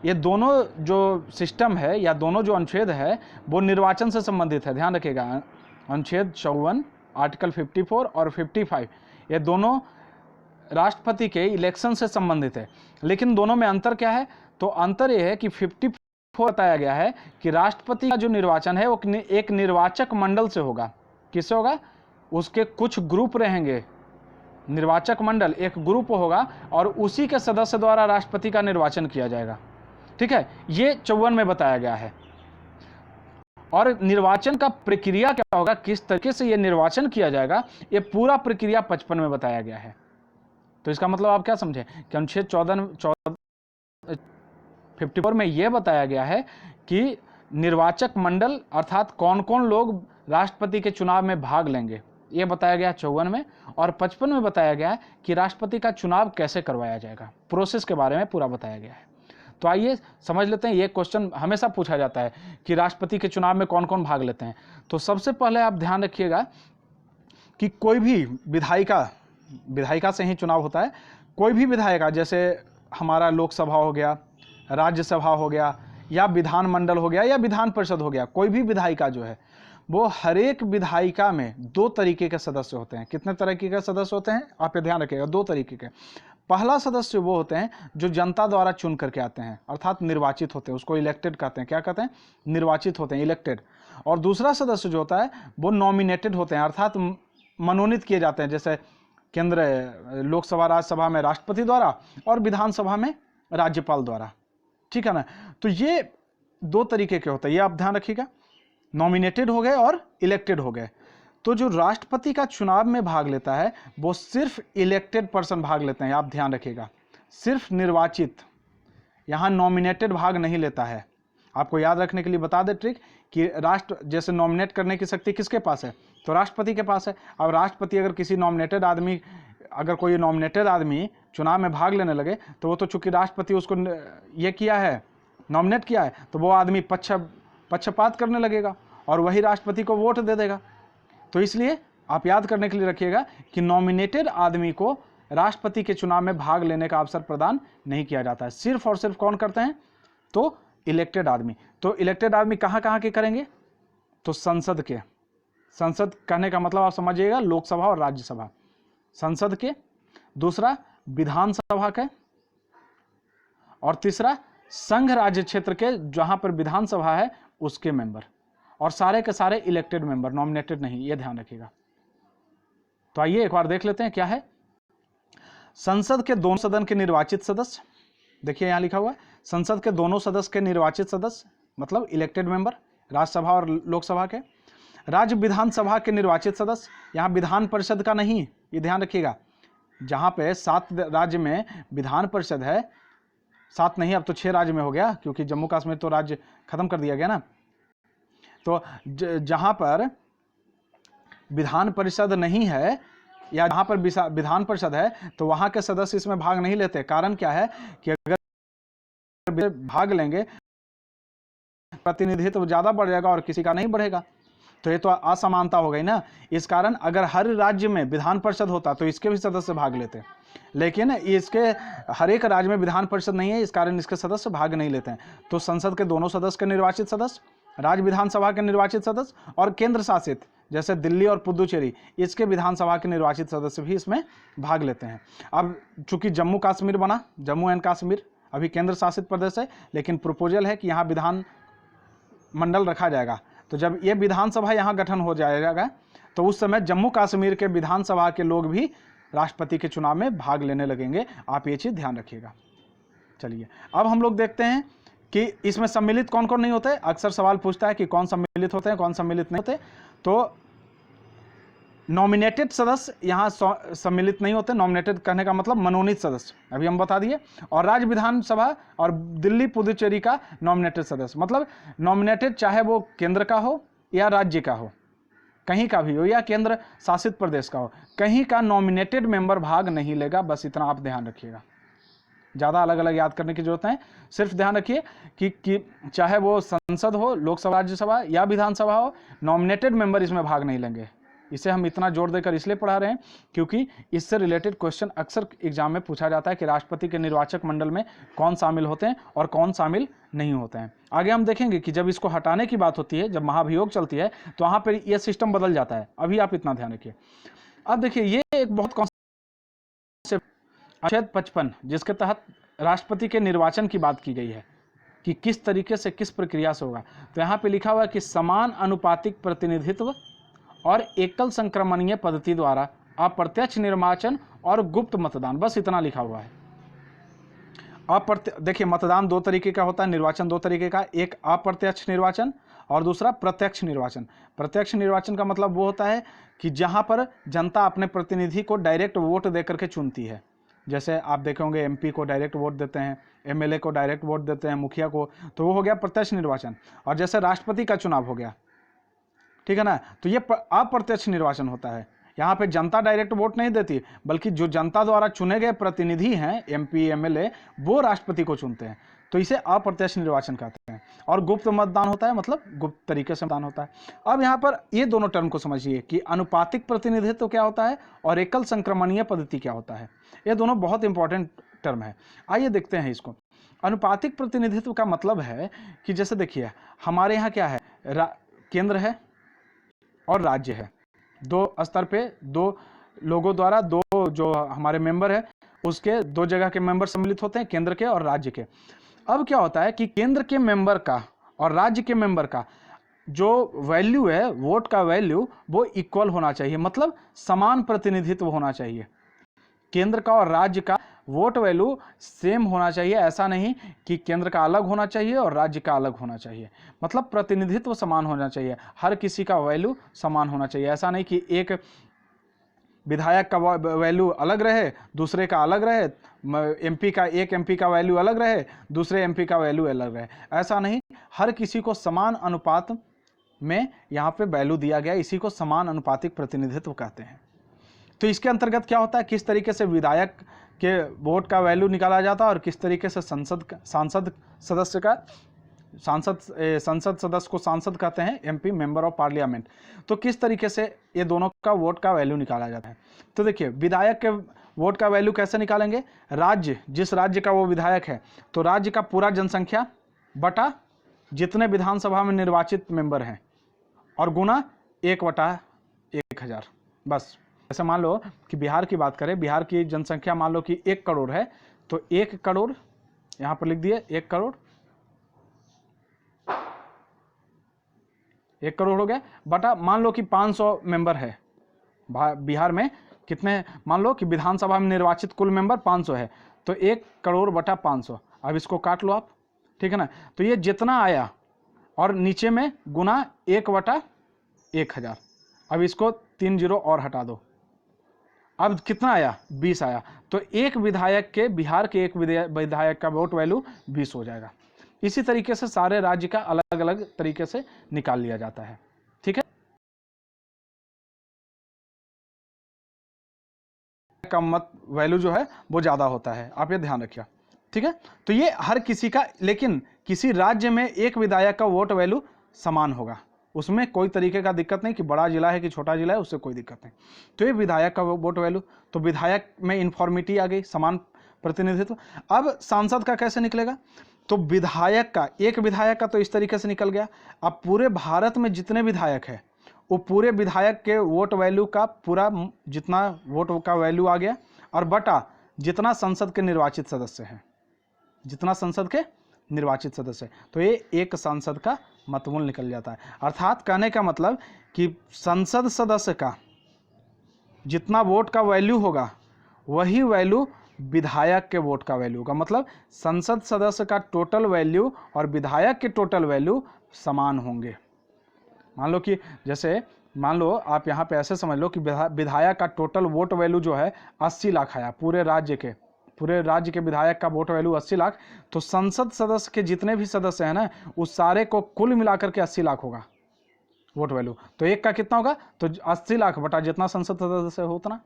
ये दोनों जो सिस्टम है या दोनों जो अनुच्छेद है वो निर्वाचन से संबंधित है। ध्यान रखिएगा, अनुच्छेद 54, आर्टिकल 54 और 55, ये दोनों राष्ट्रपति के इलेक्शन से संबंधित है। लेकिन दोनों में अंतर क्या है? तो अंतर यह है कि 54 बताया गया है कि राष्ट्रपति का जो निर्वाचन है वो एक निर्वाचक मंडल से होगा। किससे होगा? उसके कुछ ग्रुप रहेंगे, निर्वाचक मंडल एक ग्रुप होगा और उसी के सदस्य द्वारा राष्ट्रपति का निर्वाचन किया जाएगा। ठीक है, ये 54 में बताया गया है। और निर्वाचन का प्रक्रिया क्या होगा, किस तरीके से ये निर्वाचन किया जाएगा, ये पूरा प्रक्रिया 55 में बताया गया है। तो इसका मतलब आप क्या समझे कि अनुच्छेद 54 में यह बताया गया है कि निर्वाचक मंडल अर्थात कौन कौन लोग राष्ट्रपति के चुनाव में भाग लेंगे, ये बताया गया 54 में। और 55 में बताया गया है कि राष्ट्रपति का चुनाव कैसे करवाया जाएगा, प्रोसेस के बारे में पूरा बताया गया है। तो आइए समझ लेते हैं, ये क्वेश्चन हमेशा पूछा जाता है कि राष्ट्रपति के चुनाव में कौन कौन भाग लेते हैं। तो सबसे पहले आप ध्यान रखिएगा कि कोई भी विधायिका से ही चुनाव होता है। कोई भी विधायिका, जैसे हमारा लोकसभा हो गया, राज्यसभा हो गया, या विधानमंडल हो गया, या विधान परिषद हो गया, कोई भी विधायिका जो है वो हर एक विधायिका में 2 तरीके के सदस्य होते हैं। कितने तरीके के सदस्य होते हैं आप ये ध्यान रखिएगा, 2 तरीके के। पहला सदस्य वो होते हैं जो जनता द्वारा चुन करके आते हैं, अर्थात निर्वाचित होते हैं, उसको इलेक्टेड कहते हैं। क्या कहते हैं? निर्वाचित होते हैं, इलेक्टेड। और दूसरा सदस्य जो होता है वो नॉमिनेटेड होते हैं, अर्थात मनोनीत किए जाते हैं, जैसे केंद्र लोकसभा राज्यसभा में राष्ट्रपति द्वारा और विधानसभा में राज्यपाल द्वारा। ठीक है ना? तो ये 2 तरीके के होते हैं, ये आप ध्यान रखिएगा, नॉमिनेटेड हो गए और इलेक्टेड हो गए। तो जो राष्ट्रपति का चुनाव में भाग लेता है वो सिर्फ इलेक्टेड पर्सन भाग लेते हैं, आप ध्यान रखिएगा, सिर्फ निर्वाचित, यहाँ नॉमिनेटेड भाग नहीं लेता है। आपको याद रखने के लिए बता दे ट्रिक कि जैसे नॉमिनेट करने की शक्ति किसके पास है, तो राष्ट्रपति के पास है। अब राष्ट्रपति अगर किसी नॉमिनेटेड आदमी अगर कोई नॉमिनेटेड आदमी चुनाव में भाग लेने लगे तो वो तो चूंकि राष्ट्रपति उसको ये किया है, नॉमिनेट किया है, तो वो आदमी पक्षपात करने लगेगा और वही राष्ट्रपति को वोट दे देगा। तो इसलिए आप याद करने के लिए रखिएगा कि नॉमिनेटेड आदमी को राष्ट्रपति के चुनाव में भाग लेने का अवसर प्रदान नहीं किया जाता है। सिर्फ और सिर्फ कौन करते हैं? तो इलेक्टेड आदमी। तो इलेक्टेड आदमी कहाँ कहाँ के करेंगे? तो संसद के। संसद कहने का मतलब आप समझिएगा लोकसभा और राज्यसभा, संसद के। दूसरा विधानसभा के, और तीसरा संघ राज्य क्षेत्र के जहां पर विधानसभा है उसके मेंबर, और सारे के सारे इलेक्टेड मेंबर, नॉमिनेटेड नहीं, ये ध्यान रखिएगा। तो आइए एक बार देख लेते हैं क्या है। संसद के दोनों सदन के निर्वाचित सदस्य, देखिए यहां लिखा हुआ है संसद के दोनों सदस्य के निर्वाचित सदस्य मतलब इलेक्टेड मेंबर, राज्यसभा और लोकसभा के। राज्य विधानसभा के निर्वाचित सदस्य, यहां विधान परिषद का नहीं, ये ध्यान रखिएगा। जहां पे 7 राज्य में विधान परिषद है, 7 नहीं अब तो 6 राज्य में हो गया, क्योंकि जम्मू कश्मीर तो राज्य खत्म कर दिया गया ना। तो जहां पर विधान परिषद नहीं है या जहां पर विधान परिषद है तो वहां के सदस्य इसमें भाग नहीं लेते। कारण क्या है कि अगर भाग लेंगे प्रतिनिधित्व ज्यादा बढ़ जाएगा और किसी का नहीं बढ़ेगा, तो ये तो असमानता हो गई ना। इस कारण अगर हर राज्य में विधान परिषद होता तो इसके भी सदस्य भाग लेते, लेकिन इसके हर एक राज्य में विधान परिषद नहीं है, इस कारण इसके सदस्य भाग नहीं लेते हैं। तो संसद के दोनों सदस्य के निर्वाचित सदस्य, राज्य विधानसभा के निर्वाचित सदस्य और केंद्र शासित जैसे दिल्ली और पुदुचेरी, इसके विधानसभा के निर्वाचित सदस्य भी इसमें भाग लेते हैं। अब चूंकि जम्मू कश्मीर बना, जम्मू एंड कश्मीर अभी केंद्र शासित प्रदेश है, लेकिन प्रपोजल है कि यहाँ विधान मंडल रखा जाएगा। तो जब ये विधानसभा यहाँ गठन हो जाएगा तो उस समय जम्मू कश्मीर के विधानसभा के लोग भी राष्ट्रपति के चुनाव में भाग लेने लगेंगे। आप ये चीज़ ध्यान रखिएगा। चलिए अब हम लोग देखते हैं कि इसमें सम्मिलित कौन कौन नहीं होते। अक्सर सवाल पूछता है कि कौन सम्मिलित होते हैं, कौन सम्मिलित नहीं होते। तो नॉमिनेटेड सदस्य यहाँ सम्मिलित नहीं होते। नॉमिनेटेड कहने का मतलब मनोनीत सदस्य, अभी हम बता दिए। और राज्य विधानसभा और दिल्ली पुदुचेरी का नॉमिनेटेड सदस्य, मतलब नॉमिनेटेड चाहे वो केंद्र का हो या राज्य का हो, कहीं का भी हो, या केंद्र शासित प्रदेश का हो, कहीं का नॉमिनेटेड मेंबर भाग नहीं लेगा। बस इतना आप ध्यान रखिएगा, ज़्यादा अलग अलग याद करने की जरूरत है। सिर्फ ध्यान रखिए कि चाहे वो संसद हो, लोकसभा, राज्यसभा या विधानसभा हो, नॉमिनेटेड मेंबर इसमें भाग नहीं लेंगे। इसे हम इतना जोर देकर इसलिए पढ़ा रहे हैं क्योंकि इससे रिलेटेड क्वेश्चन अक्सर एग्जाम में पूछा जाता है कि राष्ट्रपति के निर्वाचक मंडल में कौन शामिल होते हैं और कौन शामिल नहीं होते हैं। आगे हम देखेंगे कि जब इसको हटाने की बात होती है, जब महाभियोग चलती है, तो वहाँ पर यह सिस्टम बदल जाता है। अभी आप इतना ध्यान रखिए। अब देखिए ये एक बहुत अनुच्छेद 55 जिसके तहत राष्ट्रपति के निर्वाचन की बात की गई है कि किस तरीके से, किस प्रक्रिया से होगा। तो यहाँ पे लिखा हुआ है कि समान अनुपातिक प्रतिनिधित्व और एकल संक्रमणीय पद्धति द्वारा अप्रत्यक्ष निर्वाचन और गुप्त मतदान, बस इतना लिखा हुआ है। देखिए मतदान 2 तरीके का होता है, निर्वाचन 2 तरीके का, एक अप्रत्यक्ष निर्वाचन और दूसरा प्रत्यक्ष निर्वाचन। प्रत्यक्ष निर्वाचन का मतलब वो होता है कि जहां पर जनता अपने प्रतिनिधि को डायरेक्ट वोट दे करके चुनती है। जैसे आप देखे होंगे एमपी को डायरेक्ट वोट देते हैं, एमएलए को डायरेक्ट वोट देते हैं, मुखिया को, तो वो हो गया प्रत्यक्ष निर्वाचन। और जैसे राष्ट्रपति का चुनाव हो गया, ठीक है ना, तो ये अप्रत्यक्ष निर्वाचन होता है। यहाँ पे जनता डायरेक्ट वोट नहीं देती, बल्कि जो जनता द्वारा चुने गए प्रतिनिधि हैं, एमपी एमएलए, वो राष्ट्रपति को चुनते हैं। तो इसे अप्रत्यक्ष निर्वाचन कहते हैं। और गुप्त मतदान होता है, मतलब गुप्त तरीके से मतदान होता है। अब यहाँ पर ये दोनों टर्म को समझिए कि अनुपातिक प्रतिनिधित्व क्या होता है और एकल संक्रमणीय पद्धति क्या होता है। ये दोनों बहुत इंपॉर्टेंट टर्म है। आइए देखते हैं इसको। अनुपातिक प्रतिनिधित्व का मतलब है कि जैसे देखिए हमारे यहाँ क्या है, केंद्र है और राज्य है। 2 स्तर पे 2 लोगों द्वारा 2 जो हमारे मेंबर है उसके 2 जगह के मेंबर सम्मिलित होते हैं, केंद्र के और राज्य के। अब क्या होता है कि केंद्र के मेंबर का और राज्य के मेंबर का जो वैल्यू है, वोट का वैल्यू, वो इक्वल होना चाहिए, मतलब समान प्रतिनिधित्व होना चाहिए। केंद्र का और राज्य का वोट वैल्यू सेम होना चाहिए। ऐसा नहीं कि केंद्र का अलग होना चाहिए और राज्य का अलग होना चाहिए, मतलब प्रतिनिधित्व समान होना चाहिए, हर किसी का वैल्यू समान होना चाहिए। ऐसा नहीं कि एक विधायक का वैल्यू अलग रहे, दूसरे का अलग रहे, एक एमपी का वैल्यू अलग रहे, दूसरे एमपी का वैल्यू अलग रहे। ऐसा नहीं, हर किसी को समान अनुपात में यहाँ पे वैल्यू दिया गया, इसी को समान अनुपातिक प्रतिनिधित्व कहते हैं। तो इसके अंतर्गत क्या होता है, किस तरीके से विधायक के वोट का वैल्यू निकाला जाता है और किस तरीके से सांसद सदस्य को सांसद कहते हैं, एमपी मेंबर ऑफ पार्लियामेंट। तो किस तरीके से ये दोनों का वोट का वैल्यू निकाला जाता है। तो देखिए विधायक के वोट का वैल्यू कैसे निकालेंगे, राज्य, जिस राज्य का वो विधायक है तो राज्य का पूरा जनसंख्या बटा जितने विधानसभा में निर्वाचित मेंबर हैं और गुना 1/1000। बस ऐसे मान लो कि बिहार की बात करें, बिहार की जनसंख्या मान लो कि 1 करोड़ है, तो 1 करोड़ यहां पर लिख दिए, 1 करोड़ हो गया, बटा मान लो कि 500 मेंबर है बिहार में, कितने मान लो कि विधानसभा में निर्वाचित कुल मेंबर 500 है, तो 1 करोड़ बटा 500। अब इसको काट लो आप, ठीक है ना। तो ये जितना आया और नीचे में गुना 1/1000। अब इसको 3 जीरो और हटा दो, अब कितना आया, 20 आया। तो एक विधायक के, बिहार के एक विधायक का वोट वैल्यू 20 हो जाएगा। इसी तरीके से सारे राज्य का अलग अलग तरीके से निकाल लिया जाता है, ठीक है। का मत वैल्यू जो है वो ज्यादा होता है, आप ये ध्यान रखिए, ठीक है। तो ये हर किसी का, लेकिन किसी राज्य में एक विधायक का वोट वैल्यू समान होगा, उसमें कोई तरीके का दिक्कत नहीं कि बड़ा जिला है कि छोटा जिला है, उससे कोई दिक्कत नहीं। तो ये विधायक का वोट वैल्यू, तो विधायक में इन्फॉर्मिटी आ गई, समान प्रतिनिधित्व। अब सांसद का कैसे निकलेगा, तो विधायक का, एक विधायक का तो इस तरीके से निकल गया। अब पूरे भारत में जितने विधायक है वो पूरे विधायक के वोट वैल्यू का पूरा जितना वोट का वैल्यू आ गया, और बटा जितना संसद के निर्वाचित सदस्य हैं, जितना संसद के निर्वाचित सदस्य, तो ये एक सांसद का मतमूल निकल जाता है। अर्थात कहने का मतलब कि संसद सदस्य का जितना वोट का वैल्यू होगा वही वैल्यू विधायक के वोट का वैल्यू होगा। मतलब संसद सदस्य का टोटल वैल्यू और विधायक के टोटल वैल्यू समान होंगे। मान लो कि जैसे मान लो आप यहाँ पे ऐसे समझ लो कि विधायक का टोटल वोट वैल्यू जो है 80 लाख आया, पूरे राज्य के विधायक का वोट वैल्यू 80 लाख, तो संसद सदस्य के जितने भी सदस्य हैं ना, उस सारे को कुल मिलाकर के 80 लाख होगा वोट वैल्यू। तो एक का कितना होगा, तो 80 लाख बटा जितना संसद सदस्य हो उतना।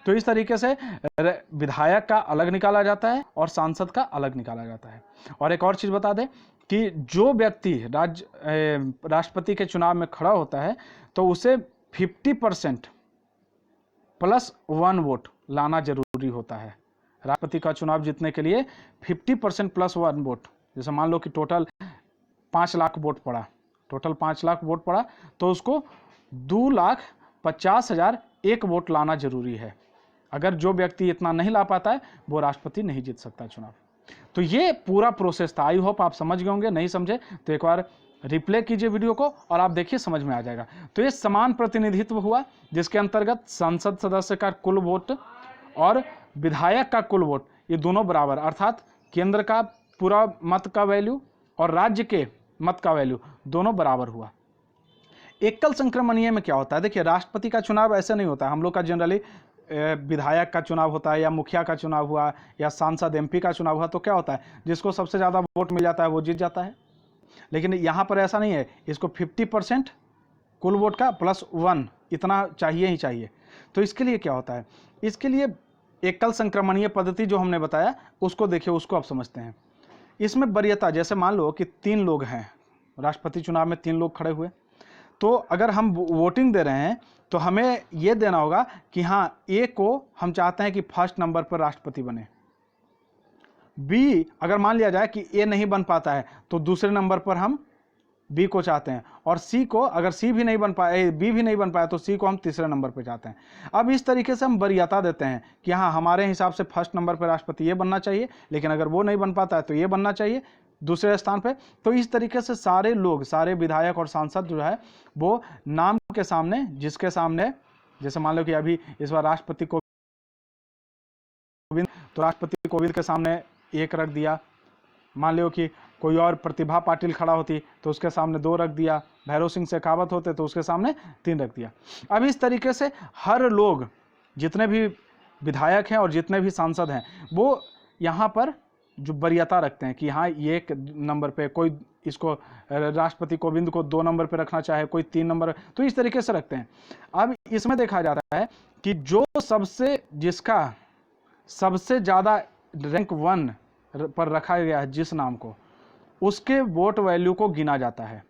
तो इस तरीके से विधायक का अलग निकाला जाता है और सांसद का अलग निकाला जाता है। और एक और चीज बता दें कि जो व्यक्ति राष्ट्रपति के चुनाव में खड़ा होता है तो उसे 50% +1 वोट लाना जरूरी होता है। राष्ट्रपति का चुनाव जीतने के लिए 50% +1 वोट, जैसे मान लो कि टोटल 5 लाख वोट पड़ा, तो उसको 2,50,000 एक वोट लाना जरूरी है। अगर जो व्यक्ति इतना नहीं ला पाता है वो राष्ट्रपति नहीं जीत सकता चुनाव। तो ये पूरा प्रोसेस था। आई होप आप समझ गए होंगे, नहीं समझे तो एक बार रिप्ले कीजिए वीडियो को और आप देखिए, समझ में आ जाएगा। तो ये समान प्रतिनिधित्व हुआ जिसके अंतर्गत संसद सदस्य का कुल वोट और विधायक का कुल वोट ये दोनों बराबर, अर्थात केंद्र का पूरा मत का वैल्यू और राज्य के मत का वैल्यू दोनों बराबर हुआ। एकल संक्रमणीय में क्या होता है, देखिए राष्ट्रपति का चुनाव ऐसे नहीं होता है। हम लोग का जनरली विधायक का चुनाव होता है या मुखिया का चुनाव हुआ या सांसद एमपी का चुनाव हुआ, तो क्या होता है, जिसको सबसे ज़्यादा वोट मिल जाता है वो जीत जाता है। लेकिन यहाँ पर ऐसा नहीं है, इसको 50% कुल वोट का +1 इतना चाहिए ही चाहिए। तो इसके लिए क्या होता है, इसके लिए एकल संक्रमणीय पद्धति जो हमने बताया उसको देखिए, उसको आप समझते हैं। इसमें वरीयता, जैसे मान लो कि 3 लोग हैं, राष्ट्रपति चुनाव में 3 लोग खड़े हुए, तो अगर हम वोटिंग दे रहे हैं तो हमें यह देना होगा कि हाँ, ए को हम चाहते हैं कि फर्स्ट नंबर पर राष्ट्रपति बने। बी अगर मान लिया जाए कि ए नहीं बन पाता है तो दूसरे नंबर पर हम बी को चाहते हैं, और सी को अगर सी भी नहीं बन पाए, बी भी नहीं बन पाया तो सी को हम तीसरे नंबर पर चाहते हैं। अब इस तरीके से हम वरीयता देते हैं कि हाँ, हमारे हिसाब से फर्स्ट नंबर पर राष्ट्रपति ये बनना चाहिए, लेकिन अगर वो नहीं बन पाता है तो ये बनना चाहिए दूसरे स्थान पे। तो इस तरीके से सारे लोग, सारे विधायक और सांसद जो है वो नाम के सामने, जिसके सामने, जैसे मान लो कि अभी इस बार राष्ट्रपति कोविंद, तो राष्ट्रपति कोविंद के सामने 1 रख दिया। मान लो कि कोई और प्रतिभा पाटिल खड़ा होती तो उसके सामने 2 रख दिया, भैरव सिंह शेखावत होते तो उसके सामने 3 रख दिया। अब इस तरीके से हर लोग, जितने भी विधायक हैं और जितने भी सांसद हैं, वो यहाँ पर जो वरीयता रखते हैं कि हाँ, ये 1 नंबर पे, कोई इसको राष्ट्रपति कोविंद को 2 नंबर पे रखना चाहे, कोई 3 नंबर, तो इस तरीके से रखते हैं। अब इसमें देखा जाता है कि जो जिसका सबसे ज़्यादा रैंक 1 पर रखा गया है जिस नाम को, उसके वोट वैल्यू को गिना जाता है।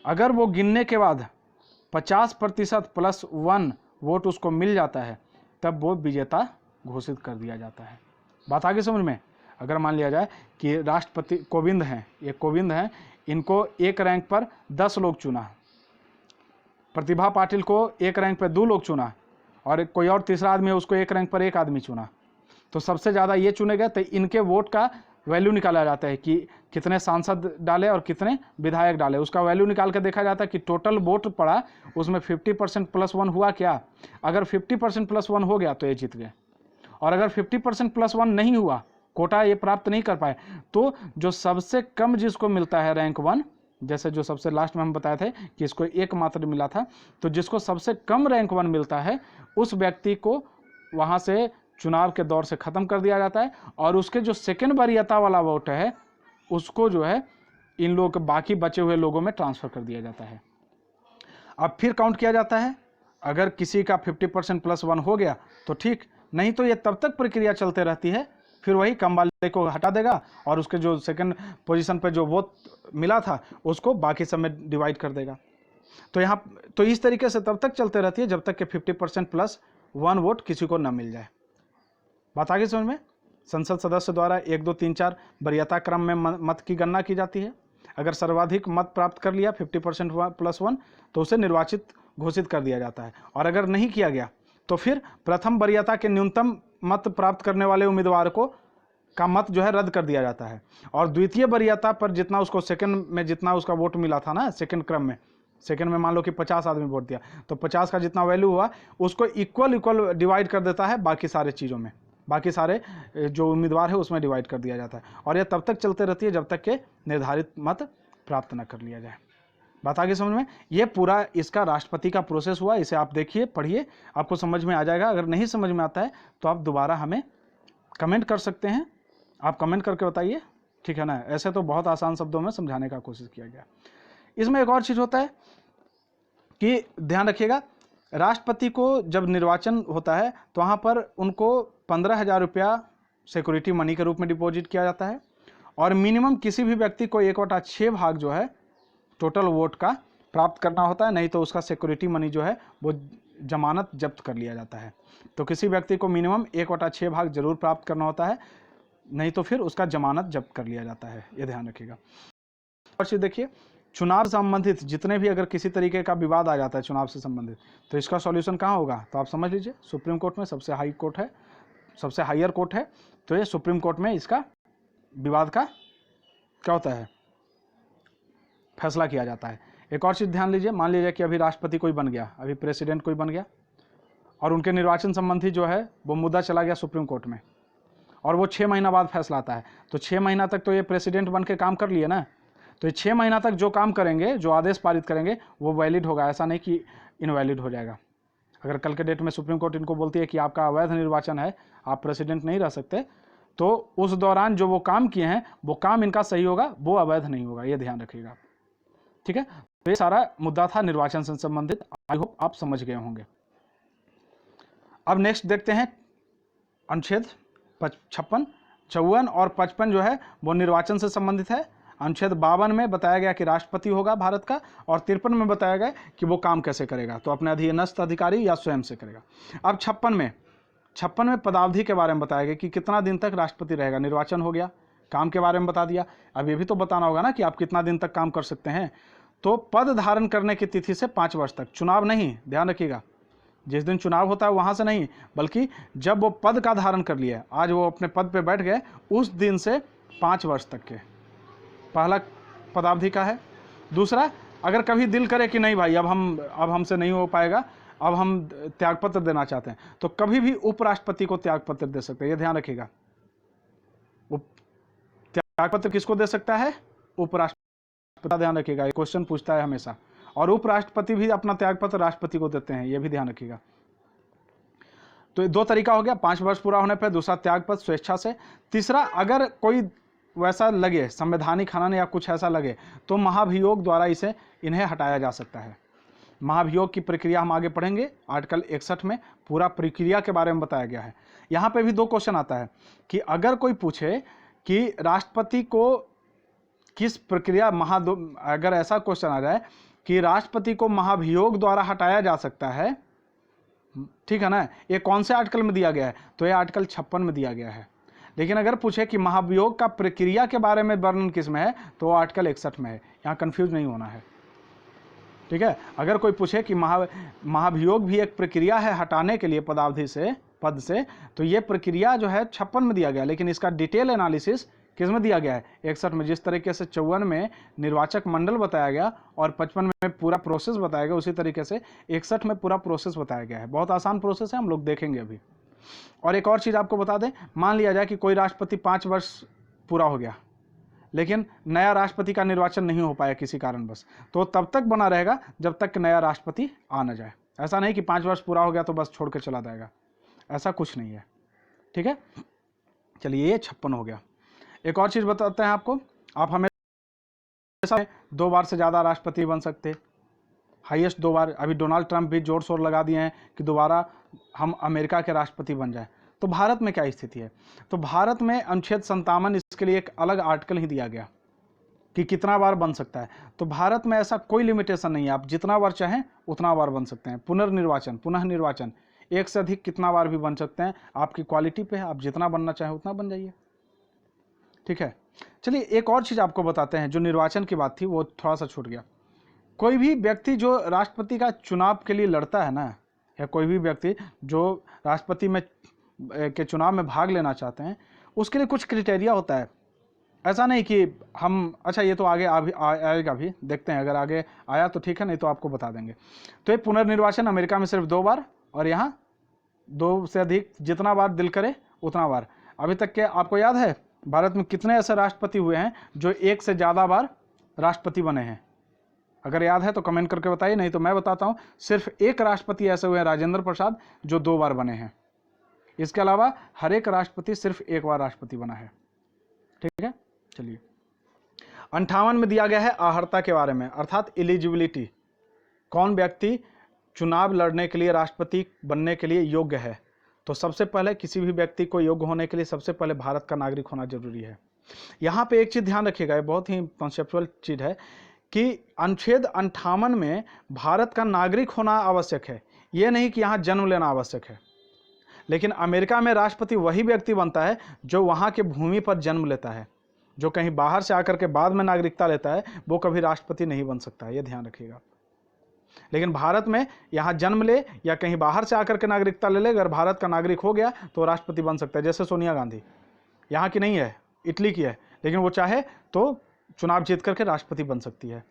अगर वो गिनने के बाद 50% +1 वोट उसको मिल जाता है, तब वो विजेता घोषित कर दिया जाता है। बात आगे समझ में? अगर मान लिया जाए कि राष्ट्रपति कोविंद हैं, ये कोविंद हैं, इनको एक रैंक पर 10 लोग चुना, प्रतिभा पाटिल को एक रैंक पर 2 लोग चुना, और कोई और तीसरा आदमी है उसको एक रैंक पर 1 आदमी चुना, तो सबसे ज़्यादा ये चुने गए, तो इनके वोट का वैल्यू निकाला जाता है कि कितने सांसद डाले और कितने विधायक डाले। उसका वैल्यू निकाल के देखा जाता है कि टोटल वोट पड़ा उसमें 50% +1 हुआ क्या। अगर 50% +1 हो गया तो ये जीत गए, और अगर 50% +1 नहीं हुआ, कोटा ये प्राप्त नहीं कर पाए, तो जो सबसे कम जिसको मिलता है रैंक 1, जैसे जो सबसे लास्ट में हम बताए थे कि इसको एक मात्र मिला था, तो जिसको सबसे कम रैंक 1 मिलता है उस व्यक्ति को वहाँ से चुनाव के दौर से ख़त्म कर दिया जाता है, और उसके जो सेकेंड वरीयता वाला वोट है उसको जो है इन लोगों के बाकी बचे हुए लोगों में ट्रांसफ़र कर दिया जाता है। अब फिर काउंट किया जाता है, अगर किसी का 50% +1 हो गया तो ठीक, नहीं तो ये तब तक प्रक्रिया चलते रहती है, फिर वही कम वाले को हटा देगा और उसके जो सेकंड पोजीशन पे जो वोट मिला था उसको बाकी सब में डिवाइड कर देगा। तो यहाँ तो इस तरीके से तब तक चलते रहती है जब तक कि 50% +1 वोट किसी को न मिल जाए। बात आगे समझ में? संसद सदस्य द्वारा 1, 2, 3, 4 वरीयता क्रम में मत की गणना की जाती है। अगर सर्वाधिक मत प्राप्त कर लिया 50% +1 तो उसे निर्वाचित घोषित कर दिया जाता है, और अगर नहीं किया गया तो फिर प्रथम वरीयता के न्यूनतम मत प्राप्त करने वाले उम्मीदवार को का मत जो है रद्द कर दिया जाता है, और द्वितीय वरीयता पर जितना उसको सेकंड में जितना उसका वोट मिला था ना, सेकंड क्रम में, सेकंड में मान लो कि 50 आदमी वोट दिया, तो 50 का जितना वैल्यू हुआ उसको इक्वल डिवाइड कर देता है बाकी सारे चीज़ों में, बाकी सारे जो उम्मीदवार है उसमें डिवाइड कर दिया जाता है, और यह तब तक चलते रहती है जब तक कि निर्धारित मत प्राप्त न कर लिया जाए। बात आगे समझ में? ये पूरा इसका राष्ट्रपति का प्रोसेस हुआ, इसे आप देखिए, पढ़िए, आपको समझ में आ जाएगा। अगर नहीं समझ में आता है तो आप दोबारा हमें कमेंट कर सकते हैं, आप कमेंट करके बताइए, ठीक है ना। ऐसे तो बहुत आसान शब्दों में समझाने का कोशिश किया गया। इसमें एक और चीज़ होता है कि ध्यान रखिएगा, राष्ट्रपति को जब निर्वाचन होता है तो वहाँ पर उनको 15,000 रुपया सिक्योरिटी मनी के रूप में डिपॉजिट किया जाता है, और मिनिमम किसी भी व्यक्ति को 1/6 भाग जो है टोटल वोट का प्राप्त करना होता है, नहीं तो उसका सिक्योरिटी मनी जो है वो जमानत जब्त कर लिया जाता है। तो किसी व्यक्ति को मिनिमम 1/6 भाग जरूर प्राप्त करना होता है, नहीं तो फिर उसका जमानत जब्त कर लिया जाता है, ये ध्यान रखिएगा। और चीज़ देखिए, चुनाव संबंधित जितने भी अगर किसी तरीके का विवाद आ जाता है चुनाव से संबंधित, तो इसका सॉल्यूशन कहाँ होगा? तो आप समझ लीजिए, सुप्रीम कोर्ट में सबसे हाई कोर्ट है, सबसे हायर कोर्ट है, तो ये सुप्रीम कोर्ट में इसका विवाद का क्या होता है, फैसला किया जाता है। एक और चीज़ ध्यान लीजिए, मान लीजिए कि अभी राष्ट्रपति कोई बन गया, अभी प्रेसिडेंट कोई बन गया, और उनके निर्वाचन संबंधी जो है वो मुद्दा चला गया सुप्रीम कोर्ट में, और वो 6 महीना बाद फैसला आता है, तो 6 महीना तक तो ये प्रेसिडेंट बन के काम कर लिए ना, तो ये 6 महीना तक जो काम करेंगे, जो आदेश पारित करेंगे वो वैलिड होगा, ऐसा नहीं कि इनवैलिड हो जाएगा। अगर कल के डेट में सुप्रीम कोर्ट इनको बोलती है कि आपका अवैध निर्वाचन है, आप प्रेसिडेंट नहीं रह सकते, तो उस दौरान जो वो काम किए हैं वो काम इनका सही होगा, वो अवैध नहीं होगा, ये ध्यान रखिएगा, ठीक है। तो ये सारा मुद्दा था निर्वाचन से संबंधित, आई होप आप समझ गए होंगे। अब नेक्स्ट देखते हैं अनुच्छेद 56, 54 और 55 जो है वो निर्वाचन से संबंधित है। अनुच्छेद 52 में बताया गया कि राष्ट्रपति होगा भारत का, और 53 में बताया गया कि वो काम कैसे करेगा, तो अपने अधीनस्थ अधिकारी या स्वयं से करेगा। अब 56 में पदावधि के बारे में बताया गया कि कितना दिन तक राष्ट्रपति रहेगा। निर्वाचन हो गया, काम के बारे में बता दिया, अब ये भी तो बताना होगा ना कि आप कितना दिन तक काम कर सकते हैं। तो पद धारण करने की तिथि से 5 वर्ष तक, चुनाव नहीं, ध्यान रखिएगा, जिस दिन चुनाव होता है वहाँ से नहीं, बल्कि जब वो पद का धारण कर लिया, आज वो अपने पद पे बैठ गए, उस दिन से 5 वर्ष तक के पहला पदावधि का है। दूसरा, अगर कभी दिल करे कि नहीं भाई अब हमसे नहीं हो पाएगा, अब हम त्यागपत्र देना चाहते हैं, तो कभी भी उपराष्ट्रपति को त्यागपत्र दे सकते हैं, ये ध्यान रखिएगा। त्यागपत्र किसको दे सकता है? उपराष्ट्रपति, ध्यान रखिएगा, ये क्वेश्चन पूछता है हमेशा, और उपराष्ट्रपति भी अपना त्यागपत्र राष्ट्रपति को देते हैं, ये भी ध्यान रखिएगा। तो 2 तरीका हो गया, 5 वर्ष पूरा होने पर, दूसरा त्यागपत्र स्वेच्छा से, तीसरा अगर कोई वैसा लगे, संवैधानिक हनन या कुछ ऐसा लगे, तो महाभियोग द्वारा इन्हें हटाया जा सकता है। महाभियोग की प्रक्रिया हम आगे पढ़ेंगे। आर्टिकल 61 में पूरा प्रक्रिया के बारे में बताया गया है। यहाँ पे भी 2 क्वेश्चन आता है कि अगर कोई पूछे कि राष्ट्रपति को किस प्रक्रिया अगर ऐसा क्वेश्चन आ जाए कि राष्ट्रपति को महाभियोग द्वारा हटाया जा सकता है, ठीक है ना, ये कौन से आर्टिकल में दिया गया है, तो ये आर्टिकल 56 में दिया गया है। लेकिन अगर पूछे कि महाभियोग का प्रक्रिया के बारे में वर्णन किस में है, तो वो आर्टिकल 61 में है। यहाँ कंफ्यूज नहीं होना है, ठीक है। अगर कोई पूछे कि महाभियोग भी एक प्रक्रिया है हटाने के लिए पद से, तो ये प्रक्रिया जो है 56 में दिया गया, लेकिन इसका डिटेल एनालिसिस किस में दिया गया है, 61 में। जिस तरीके से 54 में निर्वाचक मंडल बताया गया और 55 में पूरा प्रोसेस बताया गया, उसी तरीके से 61 में पूरा प्रोसेस बताया गया है। बहुत आसान प्रोसेस है, हम लोग देखेंगे अभी। और एक और चीज़ आपको बता दें, मान लिया जाए कि कोई राष्ट्रपति 5 वर्ष पूरा हो गया, लेकिन नया राष्ट्रपति का निर्वाचन नहीं हो पाया किसी कारणवश, तो तब तक बना रहेगा जब तक नया राष्ट्रपति आ न जाए। ऐसा नहीं कि 5 वर्ष पूरा हो गया तो बस छोड़ कर चला जाएगा, ऐसा कुछ नहीं है, ठीक है। चलिए, ये 56 हो गया। एक और चीज़ बताते हैं आपको, आप हमेशा 2 बार से ज़्यादा राष्ट्रपति बन सकते, हाईएस्ट 2 बार। अभी डोनाल्ड ट्रंप भी जोर शोर लगा दिए हैं कि दोबारा हम अमेरिका के राष्ट्रपति बन जाए। तो भारत में क्या स्थिति है, तो भारत में अनुच्छेद 57 इसके लिए एक अलग आर्टिकल ही दिया गया कि कितना बार बन सकता है। तो भारत में ऐसा कोई लिमिटेशन नहीं है, आप जितना बार चाहें उतना बार बन सकते हैं। पुनः निर्वाचन 1 से अधिक कितना बार भी बन सकते हैं, आपकी क्वालिटी पे है, आप जितना बनना चाहें उतना बन जाइए, ठीक है। चलिए, एक और चीज़ आपको बताते हैं, जो निर्वाचन की बात थी वो थोड़ा सा छूट गया। कोई भी व्यक्ति जो राष्ट्रपति का चुनाव के लिए लड़ता है ना, या कोई भी व्यक्ति जो राष्ट्रपति में के चुनाव में भाग लेना चाहते हैं, उसके लिए कुछ क्राइटेरिया होता है। ऐसा नहीं कि हम, अच्छा ये तो आगे आएगा भी, देखते हैं, अगर आगे आया तो ठीक है, नहीं तो आपको बता देंगे। तो ये पुनर्निर्वाचन अमेरिका में सिर्फ 2 बार, और यहाँ 2 से अधिक, जितना बार दिल करे उतना बार। अभी तक के आपको याद है भारत में कितने ऐसे राष्ट्रपति हुए हैं जो 1 से ज़्यादा बार राष्ट्रपति बने हैं? अगर याद है तो कमेंट करके बताइए, नहीं तो मैं बताता हूँ। सिर्फ 1 राष्ट्रपति ऐसे हुए हैं, राजेंद्र प्रसाद, जो 2 बार बने हैं। इसके अलावा हर एक राष्ट्रपति सिर्फ 1 बार राष्ट्रपति बना है, ठीक है। चलिए, 58 में दिया गया है अर्हता के बारे में, अर्थात एलिजिबिलिटी, कौन व्यक्ति चुनाव लड़ने के लिए, राष्ट्रपति बनने के लिए योग्य है। तो सबसे पहले किसी भी व्यक्ति को योग्य होने के लिए सबसे पहले भारत का नागरिक होना जरूरी है। यहाँ पे एक चीज़ ध्यान रखिएगा, ये बहुत ही कॉन्सेप्चुअल चीज़ है कि अनुच्छेद 58 में भारत का नागरिक होना आवश्यक है, ये नहीं कि यहाँ जन्म लेना आवश्यक है। लेकिन अमेरिका में राष्ट्रपति वही व्यक्ति बनता है जो वहाँ के भूमि पर जन्म लेता है। जो कहीं बाहर से आकर के बाद में नागरिकता लेता है, वो कभी राष्ट्रपति नहीं बन सकता है, ये ध्यान रखिएगा। लेकिन भारत में यहाँ जन्म ले या कहीं बाहर से आकर के नागरिकता ले अगर भारत का नागरिक हो गया तो राष्ट्रपति बन सकता है। जैसे सोनिया गांधी, यहाँ की नहीं है, इटली की है, लेकिन वो चाहे तो चुनाव जीत करके राष्ट्रपति बन सकती है।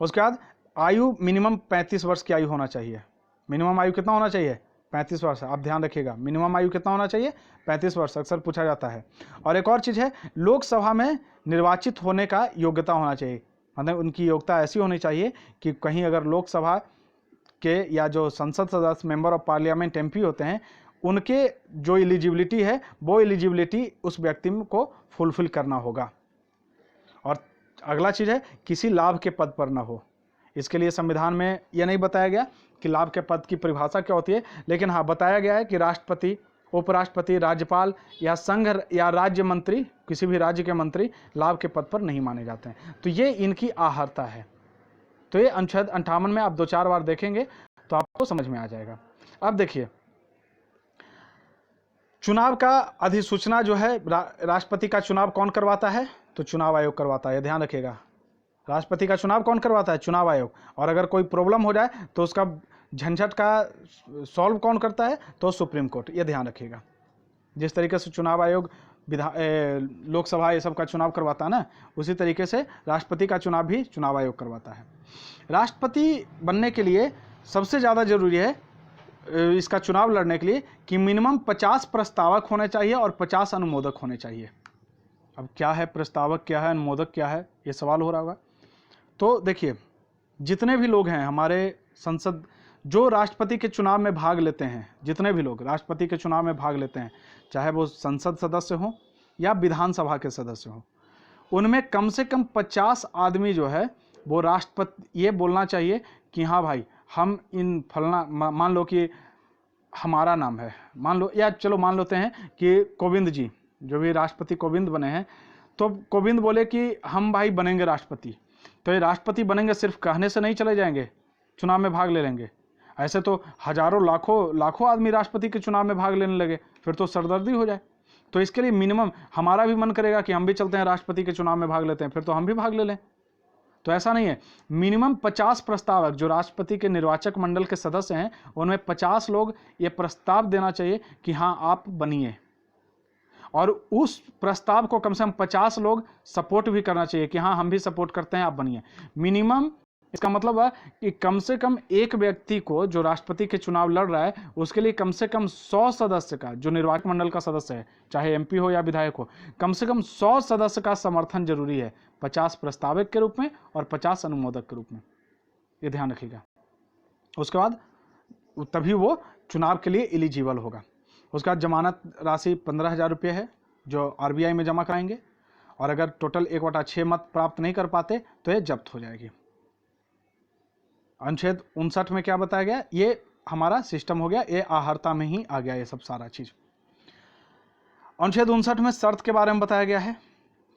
उसके बाद आयु मिनिमम 35 वर्ष की आयु होना चाहिए। मिनिमम आयु कितना होना चाहिए? 35 वर्ष। आप ध्यान रखिएगा, मिनिमम आयु कितना होना चाहिए? 35 वर्ष, अक्सर पूछा जाता है। और एक और चीज़ है, लोकसभा में निर्वाचित होने का योग्यता होना चाहिए। मतलब उनकी योग्यता ऐसी होनी चाहिए कि कहीं अगर लोकसभा के या जो संसद सदस्य, मेंबर ऑफ पार्लियामेंट, एमपी होते हैं, उनके जो एलिजिबिलिटी है वो एलिजिबिलिटी उस व्यक्ति को फुलफिल करना होगा। और अगला चीज़ है, किसी लाभ के पद पर ना हो। इसके लिए संविधान में यह नहीं बताया गया कि लाभ के पद की परिभाषा क्या होती है, लेकिन हाँ बताया गया है कि राष्ट्रपति, उपराष्ट्रपति, राज्यपाल या संघ या राज्य मंत्री, किसी भी राज्य के मंत्री लाभ के पद पर नहीं माने जाते हैं। तो ये इनकी अर्हता है। तो ये अनुच्छेद 58 में आप 2-4 बार देखेंगे तो आपको समझ में आ जाएगा। अब देखिए, चुनाव का अधिसूचना जो है, राष्ट्रपति का चुनाव कौन करवाता है? तो चुनाव आयोग करवाता है, ध्यान रखिएगा। राष्ट्रपति का चुनाव कौन करवाता है? चुनाव आयोग। और अगर कोई प्रॉब्लम हो जाए तो उसका झंझट का सॉल्व कौन करता है? तो सुप्रीम कोर्ट। ये ध्यान रखिएगा। जिस तरीके से चुनाव आयोग लोकसभा ये सब का चुनाव करवाता है ना, उसी तरीके से राष्ट्रपति का चुनाव भी चुनाव आयोग करवाता है। राष्ट्रपति बनने के लिए सबसे ज़्यादा जरूरी है इसका चुनाव लड़ने के लिए कि मिनिमम 50 प्रस्तावक होने चाहिए और 50 अनुमोदक होने चाहिए। अब क्या है प्रस्तावक, क्या है अनुमोदक, क्या है, ये सवाल हो रहा होगा। तो देखिए, जितने भी लोग हैं हमारे संसद जो राष्ट्रपति के चुनाव में भाग लेते हैं, जितने भी लोग राष्ट्रपति के चुनाव में भाग लेते हैं, चाहे वो संसद सदस्य हों या विधानसभा के सदस्य हों, उनमें कम से कम 50 आदमी जो है वो राष्ट्रपति, ये बोलना चाहिए कि हाँ भाई हम इन फलना मान लो कि हमारा नाम है, मान लो, या चलो मान लेते हैं कि कोविंद जी, जो भी राष्ट्रपति कोविंद बने हैं, तो कोविंद बोले कि हम भाई बनेंगे राष्ट्रपति, तो ये राष्ट्रपति बनेंगे सिर्फ कहने से नहीं चले जाएंगे, चुनाव में भाग ले लेंगे। ऐसे तो हजारों लाखों आदमी राष्ट्रपति के चुनाव में भाग लेने लगे, फिर तो सरदर्दी हो जाए। तो इसके लिए मिनिमम हमारा भी मन करेगा कि हम भी चलते हैं राष्ट्रपति के चुनाव में भाग लेते हैं, फिर तो हम भी भाग ले लें। तो ऐसा नहीं है, मिनिमम 50 प्रस्तावक जो राष्ट्रपति के निर्वाचक मंडल के सदस्य हैं, उनमें 50 लोग ये प्रस्ताव देना चाहिए कि हाँ आप बनिए, और उस प्रस्ताव को कम से कम 50 लोग सपोर्ट भी करना चाहिए कि हाँ हम भी सपोर्ट करते हैं, आप बनिए। मिनिमम इसका मतलब है कि कम से कम एक व्यक्ति को, जो राष्ट्रपति के चुनाव लड़ रहा है, उसके लिए कम से कम 100 सदस्य का, जो निर्वाचक मंडल का सदस्य है, चाहे एमपी हो या विधायक हो, कम से कम 100 सदस्य का समर्थन जरूरी है, 50 प्रस्तावक के रूप में और 50 अनुमोदक के रूप में, ये ध्यान रखिएगा। उसके बाद तभी वो चुनाव के लिए एलिजिबल होगा। उसके बाद जमानत राशि 15,000 रुपये है, जो आरबीआई में जमा कराएंगे, और अगर टोटल 1/6 मत प्राप्त नहीं कर पाते तो ये जब्त हो जाएगी। अनुच्छेद 59 में क्या बताया गया, ये हमारा सिस्टम हो गया, ये आहर्ता में ही आ गया ये सब सारा चीज। अनुच्छेद 59 में शर्त के बारे में बताया गया है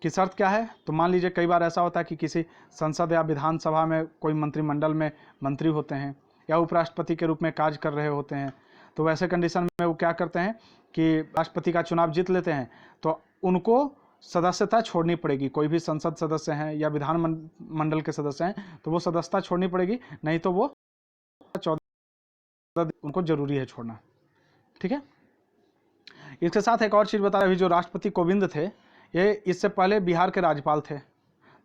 कि शर्त क्या है। तो मान लीजिए कई बार ऐसा होता है कि किसी संसद या विधानसभा में कोई मंत्रिमंडल में मंत्री होते हैं या उपराष्ट्रपति के रूप में कार्य कर रहे होते हैं, तो वैसे कंडीशन में वो क्या करते हैं कि राष्ट्रपति का चुनाव जीत लेते हैं, तो उनको सदस्यता छोड़नी पड़ेगी। कोई भी संसद सदस्य हैं या विधान मंडल के सदस्य हैं तो वो सदस्यता छोड़नी पड़ेगी, नहीं तो वो 14 उनको जरूरी है छोड़ना। ठीक है, इसके साथ एक और चीज बता, अभी जो राष्ट्रपति कोविंद थे, ये इससे पहले बिहार के राज्यपाल थे,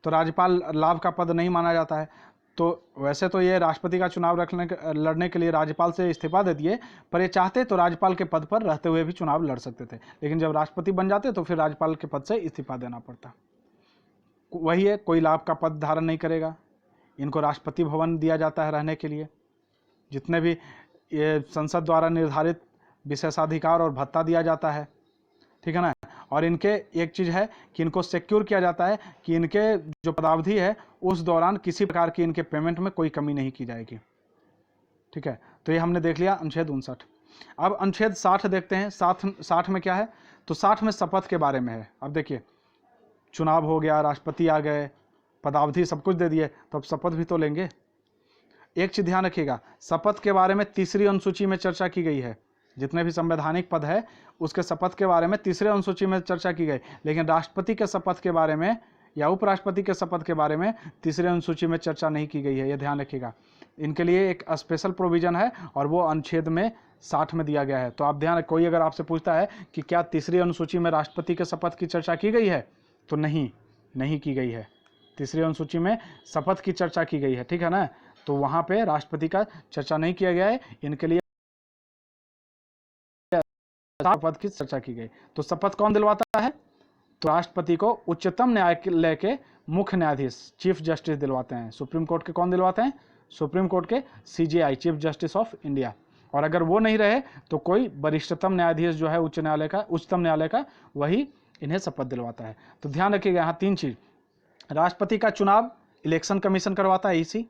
तो राज्यपाल लाभ का पद नहीं माना जाता है। तो वैसे तो ये राष्ट्रपति का चुनाव लड़ने के लिए राज्यपाल से इस्तीफा दे दिए, पर ये चाहते तो राज्यपाल के पद पर रहते हुए भी चुनाव लड़ सकते थे, लेकिन जब राष्ट्रपति बन जाते तो फिर राज्यपाल के पद से इस्तीफा देना पड़ता। वही है, कोई लाभ का पद धारण नहीं करेगा, इनको राष्ट्रपति भवन दिया जाता है रहने के लिए, जितने भी ये संसद द्वारा निर्धारित विशेषाधिकार और भत्ता दिया जाता है, ठीक है ना। और इनके एक चीज़ है कि इनको सिक्योर किया जाता है कि इनके जो पदावधि है उस दौरान किसी प्रकार की इनके पेमेंट में कोई कमी नहीं की जाएगी। ठीक है, तो ये हमने देख लिया अनुच्छेद 59। अब अनुच्छेद 60 देखते हैं। 60 में क्या है, तो 60 में शपथ के बारे में है। अब देखिए, चुनाव हो गया, राष्ट्रपति आ गए, पदावधि सब कुछ दे दिए, तो अब शपथ भी तो लेंगे। एक चीज ध्यान रखिएगा, शपथ के बारे में तीसरी अनुसूची में चर्चा की गई है। जितने भी संवैधानिक पद है उसके शपथ के बारे में तीसरे अनुसूची में चर्चा की गई, लेकिन राष्ट्रपति के शपथ के बारे में या उपराष्ट्रपति के शपथ के बारे में तीसरे अनुसूची में चर्चा नहीं की गई है, यह ध्यान रखिएगा। इनके लिए एक स्पेशल प्रोविजन है और वो अनुच्छेद में 60 में दिया गया है। तो आप ध्यान, कोई अगर आपसे पूछता है कि क्या तीसरी अनुसूची में राष्ट्रपति के शपथ की चर्चा की गई है, तो नहीं की गई है। तीसरी अनुसूची में शपथ की चर्चा की गई है, ठीक है ना, तो वहां पे राष्ट्रपति का चर्चा नहीं किया गया है। इनके लिए शपथ की चर्चा की गई। तो शपथ कौन दिलवाता है, तो राष्ट्रपति को उच्चतम न्यायालय के मुख्य न्यायाधीश चीफ जस्टिस दिलवाते हैं। सुप्रीम कोर्ट के कौन दिलवाते हैं, सुप्रीम कोर्ट के CJI chief justice of India. और अगर वो नहीं रहे तो कोई वरिष्ठतम न्यायाधीश जो है उच्चतम न्यायालय का, वही इन्हें शपथ दिलवाता है। तो ध्यान रखिएगा यहाँ 3 चीज, राष्ट्रपति का चुनाव इलेक्शन कमीशन करवाता है, ईसी।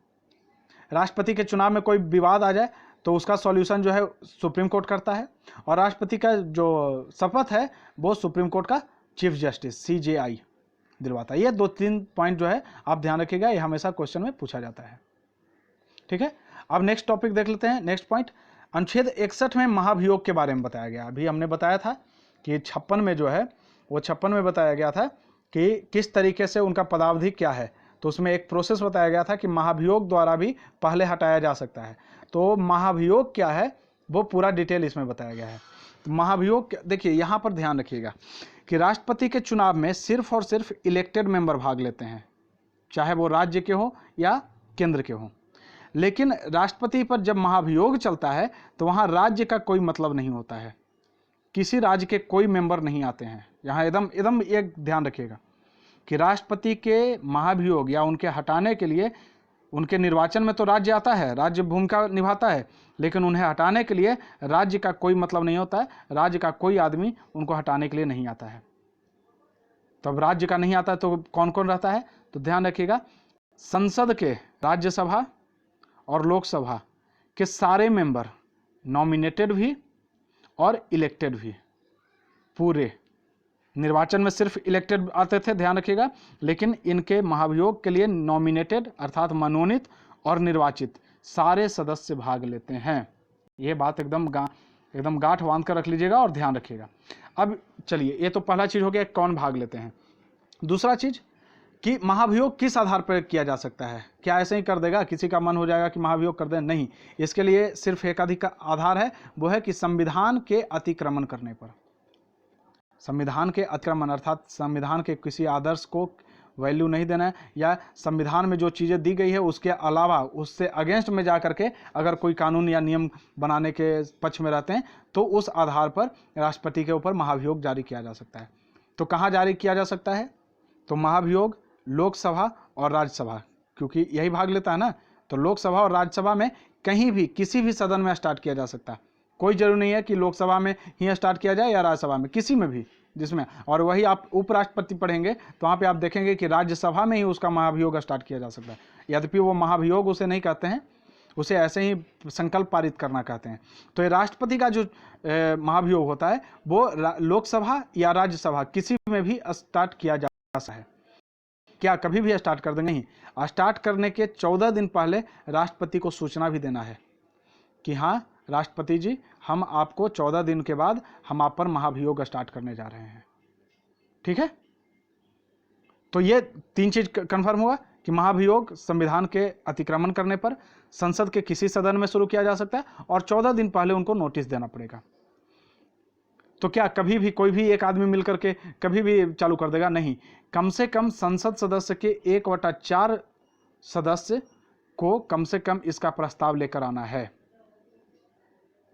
राष्ट्रपति के चुनाव में कोई विवाद आ जाए तो उसका सॉल्यूशन जो है सुप्रीम कोर्ट करता है, और राष्ट्रपति का जो शपथ है वो सुप्रीम कोर्ट का चीफ जस्टिस सीजेआई दिलवाता है। ये 2-3 पॉइंट जो है आप ध्यान रखिएगा, ये हमेशा क्वेश्चन में पूछा जाता है। ठीक है, अब नेक्स्ट टॉपिक देख लेते हैं। नेक्स्ट पॉइंट, अनुच्छेद 61 में महाभियोग के बारे में बताया गया। अभी हमने बताया था कि 56 में जो है वो 56 में बताया गया था कि किस तरीके से उनका पदावधि क्या है। तो उसमें एक प्रोसेस बताया गया था कि महाभियोग द्वारा भी पहले हटाया जा सकता है। तो महाभियोग क्या है वो पूरा डिटेल इसमें बताया गया है। तो महाभियोग देखिए, यहाँ पर ध्यान रखिएगा कि राष्ट्रपति के चुनाव में सिर्फ और सिर्फ इलेक्टेड मेंबर भाग लेते हैं, चाहे वो राज्य के हो या केंद्र के हो। लेकिन राष्ट्रपति पर जब महाभियोग चलता है तो वहाँ राज्य का कोई मतलब नहीं होता है, किसी राज्य के कोई मेंबर नहीं आते हैं। यहाँ एकदम एक ध्यान रखिएगा कि राष्ट्रपति के महाभियोग या उनके हटाने के लिए उनके निर्वाचन में तो राज्य आता है, राज्य भूमिका निभाता है, लेकिन उन्हें हटाने के लिए राज्य का कोई मतलब नहीं होता है, राज्य का कोई आदमी उनको हटाने के लिए नहीं आता है। तो अब राज्य का नहीं आता है तो कौन कौन रहता है, तो ध्यान रखिएगा, संसद के राज्यसभा और लोकसभा के सारे मेंबर, नॉमिनेटेड भी और इलेक्टेड भी, पूरे निर्वाचन में सिर्फ इलेक्टेड आते थे, ध्यान रखिएगा, लेकिन इनके महाभियोग के लिए नॉमिनेटेड अर्थात मनोनीत और निर्वाचित सारे सदस्य भाग लेते हैं। ये बात एकदम गांठ बांध कर रख लीजिएगा और ध्यान रखिएगा। अब चलिए, ये तो पहला चीज हो गया कौन भाग लेते हैं। दूसरा चीज कि महाभियोग किस आधार पर किया जा सकता है। क्या ऐसे ही कर देगा, किसी का मन हो जाएगा कि महाभियोग कर दें? नहीं, इसके लिए सिर्फ एक अधिक आधार है, वो है कि संविधान के अतिक्रमण करने पर। संविधान के अतिक्रमण अर्थात संविधान के किसी आदर्श को वैल्यू नहीं देना है, या संविधान में जो चीज़ें दी गई है उसके अलावा उससे अगेंस्ट में जा करके अगर कोई कानून या नियम बनाने के पक्ष में रहते हैं, तो उस आधार पर राष्ट्रपति के ऊपर महाभियोग जारी किया जा सकता है। तो कहाँ जारी किया जा सकता है? तो महाभियोग लोकसभा और राज्यसभा, क्योंकि यही भाग लेता है ना, तो लोकसभा और राज्यसभा में कहीं भी किसी भी सदन में स्टार्ट किया जा सकता है। कोई जरूरी नहीं है कि लोकसभा में ही स्टार्ट किया जाए या राज्यसभा में, किसी में भी जिसमें। और वही आप उपराष्ट्रपति पढ़ेंगे तो वहाँ पे आप देखेंगे कि राज्यसभा में ही उसका महाभियोग स्टार्ट किया जा सकता है। यद्यपि वो महाभियोग उसे नहीं कहते हैं, उसे ऐसे ही संकल्प पारित करना कहते हैं। तो ये राष्ट्रपति का जो महाभियोग होता है वो लोकसभा या राज्यसभा किसी में भी स्टार्ट किया जा सकता है। क्या कभी भी स्टार्ट कर देंगे? नहीं, स्टार्ट करने के 14 दिन पहले राष्ट्रपति को सूचना भी देना है कि हाँ राष्ट्रपति जी, हम आपको 14 दिन के बाद हम आप पर महाभियोग स्टार्ट करने जा रहे हैं। ठीक है, तो ये 3 चीज कंफर्म हुआ कि महाभियोग संविधान के अतिक्रमण करने पर संसद के किसी सदन में शुरू किया जा सकता है और 14 दिन पहले उनको नोटिस देना पड़ेगा। तो क्या कभी भी कोई भी एक आदमी मिलकर के कभी भी चालू कर देगा? नहीं, कम से कम संसद सदस्य के 1/4 सदस्य को कम से कम इसका प्रस्ताव लेकर आना है,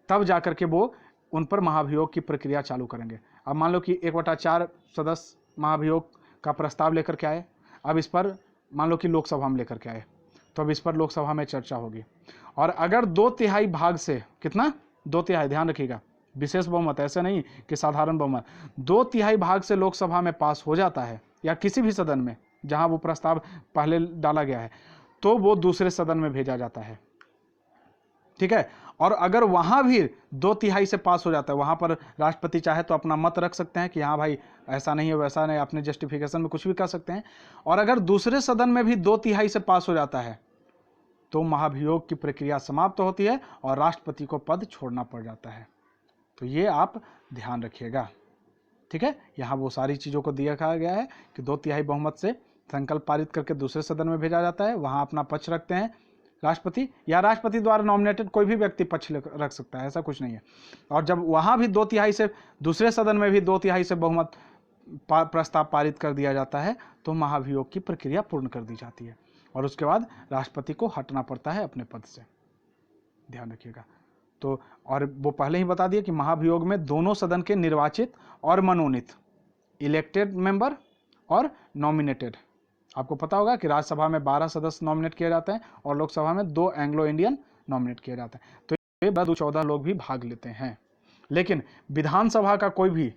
तब जाकर के वो उन पर महाभियोग की प्रक्रिया चालू करेंगे। अब मान लो कि 1/4 सदस्य महाभियोग का प्रस्ताव लेकर के आए, अब इस पर मान लो कि लोकसभा में लेकर के आए, तो अब इस पर लोकसभा में चर्चा होगी। और अगर 2/3 भाग से, कितना? 2/3, ध्यान रखिएगा, विशेष बहुमत, ऐसे नहीं कि साधारण बहुमत, 2/3 भाग से लोकसभा में पास हो जाता है या किसी भी सदन में जहां वो प्रस्ताव पहले डाला गया है, तो वो दूसरे सदन में भेजा जाता है। ठीक है, और अगर वहां भी 2/3 से पास हो जाता है, वहां पर राष्ट्रपति चाहे तो अपना मत रख सकते हैं कि हाँ भाई ऐसा नहीं है वैसा नहीं, अपने जस्टिफिकेशन में कुछ भी कर सकते हैं। और अगर दूसरे सदन में भी 2/3 से पास हो जाता है तो महाभियोग की प्रक्रिया समाप्त होती है और राष्ट्रपति को पद छोड़ना पड़ जाता है। तो ये आप ध्यान रखिएगा। ठीक है, यहाँ वो सारी चीज़ों को दिया गया है कि 2/3 बहुमत से संकल्प पारित करके दूसरे सदन में भेजा जाता है, वहाँ अपना पक्ष रखते हैं राष्ट्रपति, या राष्ट्रपति द्वारा नॉमिनेटेड कोई भी व्यक्ति पक्ष रख सकता है, ऐसा कुछ नहीं है। और जब वहाँ भी 2/3 से, दूसरे सदन में भी 2/3 से बहुमत प्रस्ताव पारित कर दिया जाता है, तो महाभियोग की प्रक्रिया पूर्ण कर दी जाती है और उसके बाद राष्ट्रपति को हटना पड़ता है अपने पद से। ध्यान रखिएगा। तो और वो पहले ही बता दिया कि महाभियोग में दोनों सदन के निर्वाचित और मनोनीत, इलेक्टेड मेंबर और नॉमिनेटेड, आपको पता होगा कि राज्यसभा में 12 सदस्य नॉमिनेट किए जाते हैं और लोकसभा में 2 एंग्लो इंडियन नॉमिनेट किए जाते हैं। तो ये 14 लोग भी भाग लेते हैं। लेकिन विधानसभा का कोई भी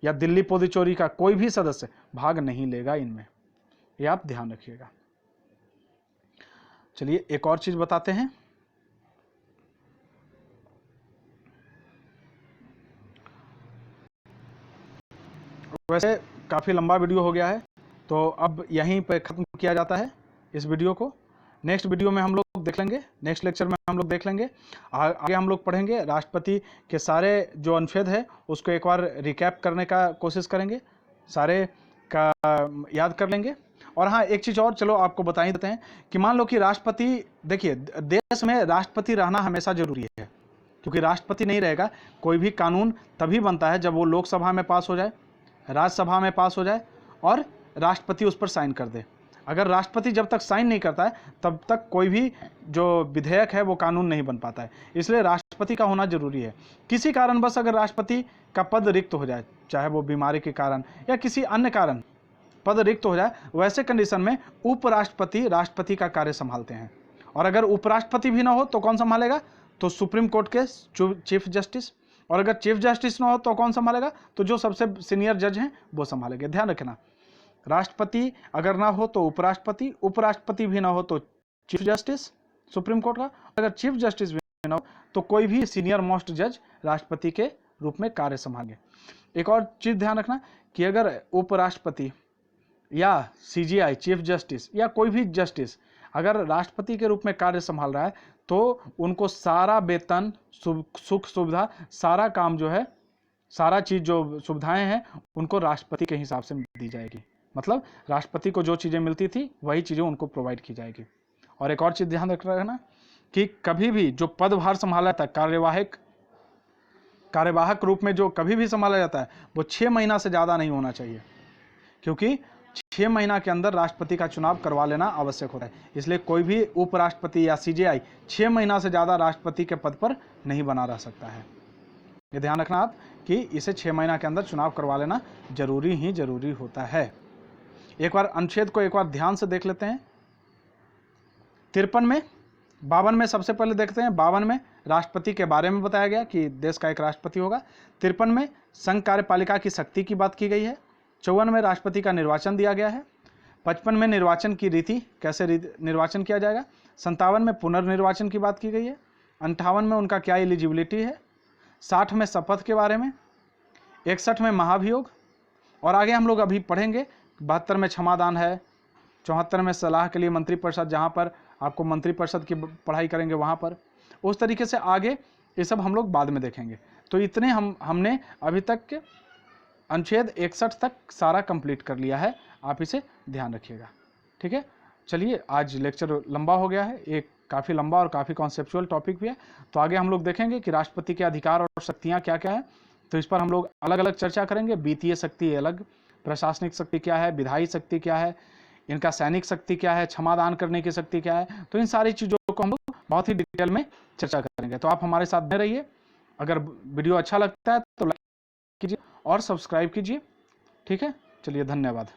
या दिल्ली पुदुचेरी का कोई भी सदस्य भाग नहीं लेगा इनमें, ये आप ध्यान रखिएगा। चलिए एक और चीज बताते हैं। वैसे काफ़ी लंबा वीडियो हो गया है, तो अब यहीं पे ख़त्म किया जाता है इस वीडियो को। नेक्स्ट वीडियो में हम लोग देख लेंगे, नेक्स्ट लेक्चर में हम लोग देख लेंगे, आगे हम लोग पढ़ेंगे राष्ट्रपति के सारे जो अनुच्छेद है उसको एक बार रिकैप करने का कोशिश करेंगे, सारे का याद कर लेंगे। और हाँ, एक चीज़ और चलो आपको बता ही देते हैं कि मान लो कि राष्ट्रपति, देखिए देश में राष्ट्रपति रहना हमेशा जरूरी है, क्योंकि राष्ट्रपति नहीं रहेगा कोई भी कानून तभी बनता है जब वो लोकसभा में पास हो जाए, राज्यसभा में पास हो जाए और राष्ट्रपति उस पर साइन कर दे। अगर राष्ट्रपति जब तक साइन नहीं करता है तब तक कोई भी जो विधेयक है वो कानून नहीं बन पाता है। इसलिए राष्ट्रपति का होना जरूरी है। किसी कारणवश अगर राष्ट्रपति का पद रिक्त हो जाए, चाहे वो बीमारी के कारण या किसी अन्य कारण पद रिक्त हो जाए, वैसे कंडीशन में उपराष्ट्रपति राष्ट्रपति का कार्य संभालते हैं। और अगर उपराष्ट्रपति भी ना हो तो कौन संभालेगा? तो सुप्रीम कोर्ट के चीफ जस्टिस। और अगर चीफ जस्टिस ना हो तो कौन संभालेगा? तो जो सबसे सीनियर जज हैं वो संभालेंगे। ध्यान रखना, राष्ट्रपति अगर ना हो तो उपराष्ट्रपति, उपराष्ट्रपति भी ना हो तो चीफ जस्टिस सुप्रीम कोर्ट का, अगर चीफ जस्टिस भी चुनाव, तो कोई भी सीनियर मोस्ट जज राष्ट्रपति के रूप में कार्य संभालेंगे। एक और चीज ध्यान रखना कि अगर उपराष्ट्रपति या सीजीआई चीफ जस्टिस या कोई भी जस्टिस अगर राष्ट्रपति के रूप में कार्य संभाल रहा है तो उनको सारा वेतन, सुख सुविधा, सारा काम जो है, सारा चीज जो सुविधाएं हैं उनको राष्ट्रपति के हिसाब से दी जाएगी। मतलब राष्ट्रपति को जो चीजें मिलती थी वही चीजें उनको प्रोवाइड की जाएगी। और एक और चीज ध्यान रखना कि कभी भी जो पदभार संभाला जाता है, कार्यवाहक रूप में जो कभी भी संभाला जाता है वो 6 महीना से ज्यादा नहीं होना चाहिए, क्योंकि 6 महीना के अंदर राष्ट्रपति का चुनाव करवा लेना आवश्यक होता है। इसलिए कोई भी उपराष्ट्रपति या सीजीआई 6 महीना से ज्यादा राष्ट्रपति के पद पर नहीं बना रह सकता है। ये ध्यान रखना आप कि इसे 6 महीना के अंदर चुनाव करवा लेना जरूरी होता है। एक बार अनुच्छेद को एक बार ध्यान से देख लेते हैं। 53 में, 52 में सबसे पहले देखते हैं। 52 में राष्ट्रपति के बारे में बताया गया कि देश का एक राष्ट्रपति होगा। 53 में संघ कार्यपालिका की शक्ति की बात की गई है। 54 में राष्ट्रपति का निर्वाचन दिया गया है। 55 में निर्वाचन की रीति, कैसे निर्वाचन किया जाएगा। 57 में पुनर्निर्वाचन की बात की गई है। 58 में उनका क्या एलिजिबिलिटी है। 60 में शपथ के बारे में। 61 में महाभियोग। और आगे हम लोग अभी पढ़ेंगे 72 में क्षमादान है। 74 में सलाह के लिए मंत्रिपरिषद, जहाँ पर आपको मंत्रिपरिषद की पढ़ाई करेंगे वहाँ पर। उस तरीके से आगे ये सब हम लोग बाद में देखेंगे। तो इतने हमने अभी तक के अनुच्छेद 61 तक सारा कंप्लीट कर लिया है। आप इसे ध्यान रखिएगा, ठीक है। चलिए, आज लेक्चर लंबा हो गया है, एक काफ़ी लंबा और काफ़ी कॉन्सेप्चुअल टॉपिक भी है। तो आगे हम लोग देखेंगे कि राष्ट्रपति के अधिकार और शक्तियाँ क्या क्या है। तो इस पर हम लोग अलग अलग चर्चा करेंगे। वित्तीय शक्ति अलग, प्रशासनिक शक्ति क्या है, विधायी शक्ति क्या है, इनका सैनिक शक्ति क्या है, क्षमादान करने की शक्ति क्या है। तो इन सारी चीज़ों को हम लोग बहुत ही डिटेल में चर्चा करेंगे। तो आप हमारे साथ बने रहिए। अगर वीडियो अच्छा लगता है तो लाइक कीजिए और सब्सक्राइब कीजिए, ठीक है। चलिए, धन्यवाद।